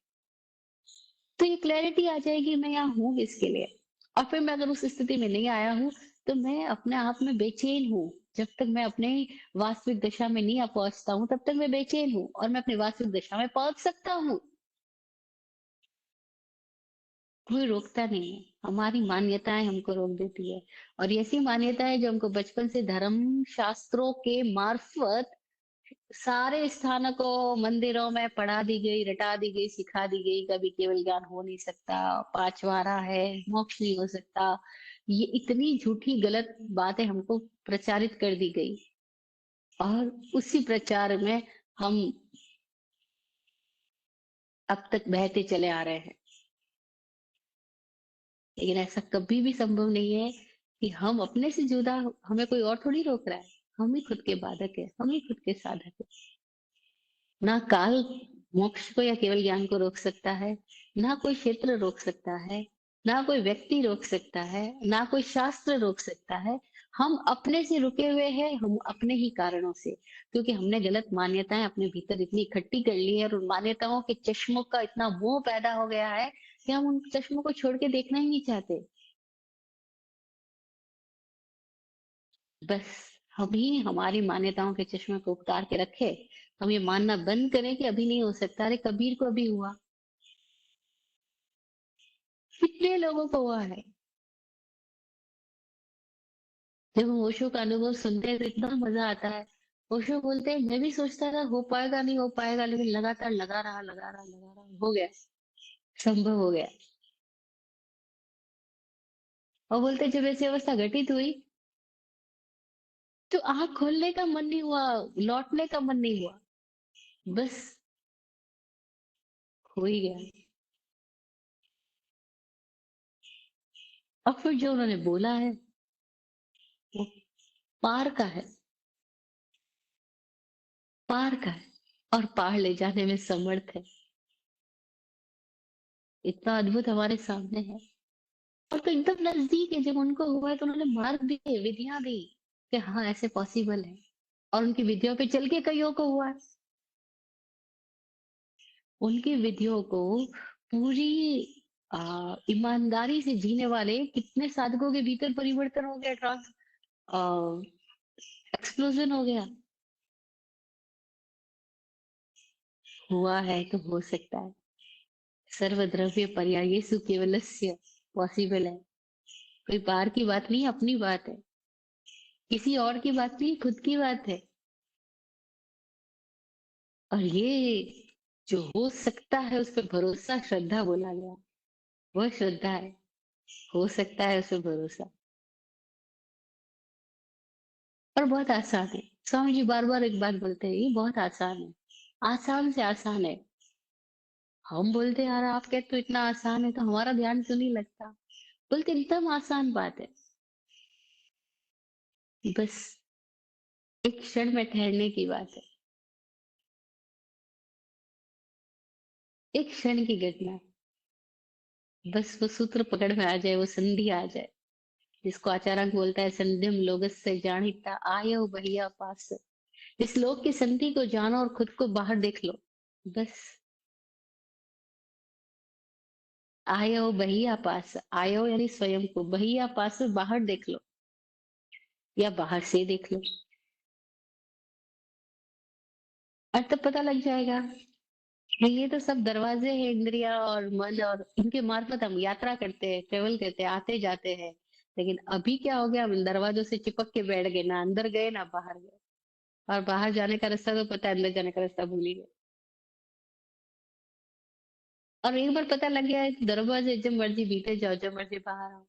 तो ये क्लैरिटी आ जाएगी, मैं यहाँ हूँ किसके लिए। और फिर मैं अगर उस स्थिति में नहीं आया हूँ, तो मैं अपने आप में बेचैन हूँ। जब तक मैं अपने वास्तविक दशा में नहीं पहुंचता हूँ, तब तक मैं बेचैन हूँ, और मैं अपनी वास्तविक दशा में पहुंच सकता हूँ। कोई रोकता नहीं है। हमारी मान्यताएं हमको रोक देती है। और ऐसी मान्यताएं जो हमको बचपन से धर्म शास्त्रों के मार्फत सारे स्थानकों, मंदिरों में पढ़ा दी गई, रटा दी गई, सिखा दी गई। कभी केवल ज्ञान हो नहीं सकता, पांचवारा है, मोक्ष नहीं हो सकता। ये इतनी झूठी गलत बातें हमको प्रचारित कर दी गई, और उसी प्रचार में हम अब तक बहते चले आ रहे हैं। लेकिन ऐसा कभी भी संभव नहीं है कि हम अपने से जुदा हमें कोई और थोड़ी रोक रहा है। हम ही खुद के बाधक है, हम ही खुद के साधक है। ना काल मोक्ष को या केवल ज्ञान को रोक सकता है, ना कोई क्षेत्र रोक सकता है, ना कोई व्यक्ति रोक सकता है, ना कोई शास्त्र रोक सकता है। हम अपने से रुके हुए हैं, हम अपने ही कारणों से, क्योंकि हमने गलत मान्यताएं अपने भीतर इतनी इकट्ठी कर ली है, और उन मान्यताओं के चश्मों का इतना मोह पैदा हो गया है कि हम उन चश्मों को छोड़ के देखना ही नहीं चाहते। बस हम ही हमारी मान्यताओं के चश्मे को उतार के रखे। हम ये मानना बंद करें कि अभी नहीं हो सकता। अरे कबीर को अभी हुआ, कितने लोगों को हुआ है। जब हम ओशो का अनुभव सुनते हैं तो इतना मजा आता है। ओशो बोलते हैं, मैं भी सोचता था हो पाएगा नहीं हो पाएगा, लेकिन लगातार लगा रहा, लगा रहा, लगा रहा, हो गया, संभव हो गया। और बोलते हैं, जब ऐसी अवस्था घटित हुई तो आंख खोलने का मन नहीं हुआ, लौटने का मन नहीं हुआ। बस हो ही गया। और फिर जो उन्होंने बोला है वो पार का है, पार का है, और पार ले जाने में समर्थ है। इतना अद्भुत हमारे सामने है। और तो एकदम नजदीक है, जब उनको हुआ है तो उन्होंने मार्ग दिए, विधियां दी कि हाँ ऐसे पॉसिबल है। और उनकी विधियों पे चल के कईयों को हुआ है। उनकी विधियों को पूरी ईमानदारी से जीने वाले कितने साधकों के भीतर परिवर्तन हो गया, ट्रांस एक्सप्लोजन हो गया। हुआ है तो हो सकता है। सर्वद्रव्य पर्यायेषु केवलस्य पॉसिबल है। कोई बाहर की बात नहीं, अपनी बात है। किसी और की बात नहीं, खुद की बात है। और ये जो हो सकता है उस पर भरोसा श्रद्धा बोला गया, वह श्रद्धा है। हो सकता है उस पर भरोसा। और बहुत आसान है। स्वामी जी बार बार एक बात बोलते हैं, ये बहुत आसान है, आसान से आसान है। हम बोलते हैं, यार आप कहते तो इतना आसान है, तो हमारा ध्यान क्यों नहीं लगता? बोलते एकदम आसान बात है। बस एक क्षण में ठहरने की बात है। एक क्षण की घटना है। बस वो सूत्र पकड़ में आ जाए, वो संधि आ जाए, जिसको आचार्य बोलता है संधिम लोगस्य जानिता आयो भैया पास। इस लोक की संधि को जानो और खुद को बाहर देख लो। बस आयो भैया पास, आयो यानी स्वयं को, भैया पास बाहर देख लो, या बाहर से देख लो। और तब पता लग जाएगा कि ये तो सब दरवाजे हैं, इंद्रिया और मन, और इनके मार्फत हम यात्रा करते हैं, ट्रेवल करते हैं, आते जाते हैं। लेकिन अभी क्या हो गया, हम दरवाजों से चिपक के बैठ गए, ना अंदर गए ना बाहर गए। और बाहर जाने का रास्ता तो पता है, अंदर जाने का रास्ता भूल ही गए। और एक बार पता लग गया है, दरवाजे जब मर्जी भीतर जाओ, जब मर्जी बाहर आओ।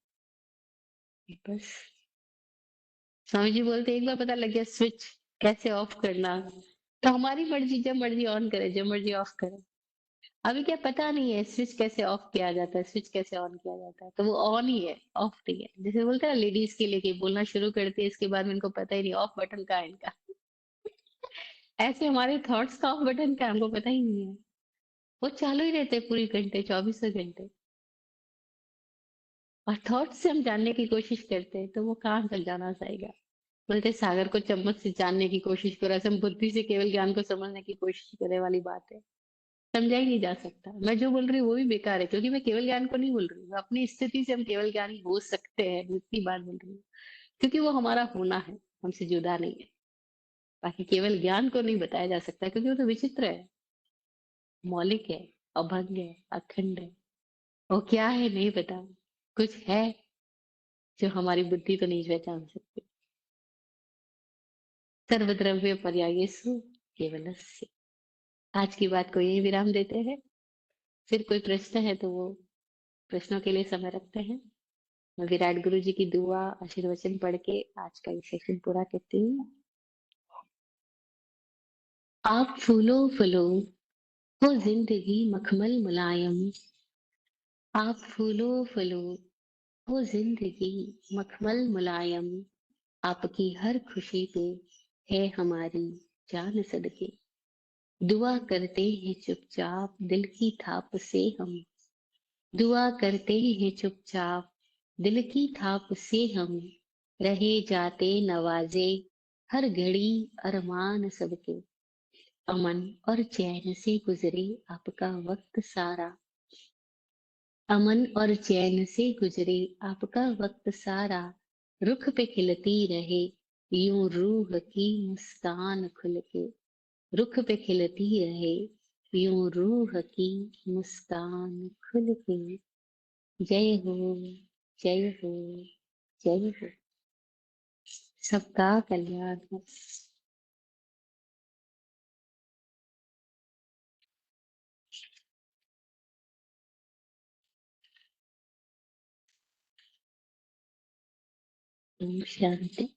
बस स्वामी जी बोलते एक बार पता लग गया स्विच कैसे ऑफ करना, तो हमारी मर्जी, जब मर्जी ऑन करे, जब मर्जी ऑफ करे। अभी क्या पता नहीं है स्विच कैसे ऑफ किया जाता है, स्विच कैसे ऑन किया जाता है, तो वो ऑन ही है, ऑफ नहीं है। जैसे बोलते हैं लेडीज के लिए कि बोलना शुरू करती है, इसके बाद में इनको पता ही नहीं ऑफ बटन का है इनका। ऐसे हमारे थॉट्स का ऑफ बटन का हमको पता ही नहीं है। वो चालू ही रहते हैं पूरी घंटे, 24 घंटे। और थॉट से हम जानने की कोशिश करते हैं, तो वो कहाँ तक जाना चाहेगा। बोलते सागर को चम्मच से जानने की कोशिश करो, ऐसे हम बुद्धि से केवल ज्ञान को समझने की कोशिश करने वाली बात है। समझा ही नहीं जा सकता। मैं जो बोल रही हूँ वो भी बेकार है, क्योंकि मैं केवल ज्ञान को नहीं बोल रही हूँ, अपनी स्थिति से हम केवल ज्ञानी हो सकते हैं, इतनी बात बोल रही हूँ। क्योंकि वो हमारा होना है, हमसे जुदा नहीं है। बाकी केवल ज्ञान को नहीं बताया जा सकता, क्योंकि वो तो विचित्र है, मौलिक है, अभंग है, अखंड है। वो क्या है नहीं पता, कुछ है जो हमारी बुद्धि तो नहीं पहचान सकती। सर्वद्रव्य पर्यायेषु केवलस्य। आज की बात को यही विराम देते हैं। फिर कोई प्रश्न है तो वो प्रश्नों के लिए समय रखते हैं। मैं विराट गुरु जी की दुआ आशीर्वचन पढ़ के आज का ये सेशन पूरा करती हूँ। आप फूलो फलो, हो जिंदगी मखमल मुलायम। आप फूलो फलो, हो जिंदगी मखमल मुलायम। आपकी हर खुशी पे है हमारी जान सदके। दुआ करते हैं चुपचाप दिल की थाप से हम। दुआ करते हैं चुपचाप दिल की थाप से हम। रहे जाते नवाजे हर घड़ी अरमान सबके। अमन और चैन से गुजरे आपका वक्त सारा। अमन और चैन से गुजरे आपका वक्त सारा। रुख पे खिलती रहे यूं रूह की मुस्कान खुल के। रुख पे खिलती रहे यूं रूह की मुस्कान खुल के। जय हो, जय हो, जय हो। सबका कल्याण हो। ओम शांति।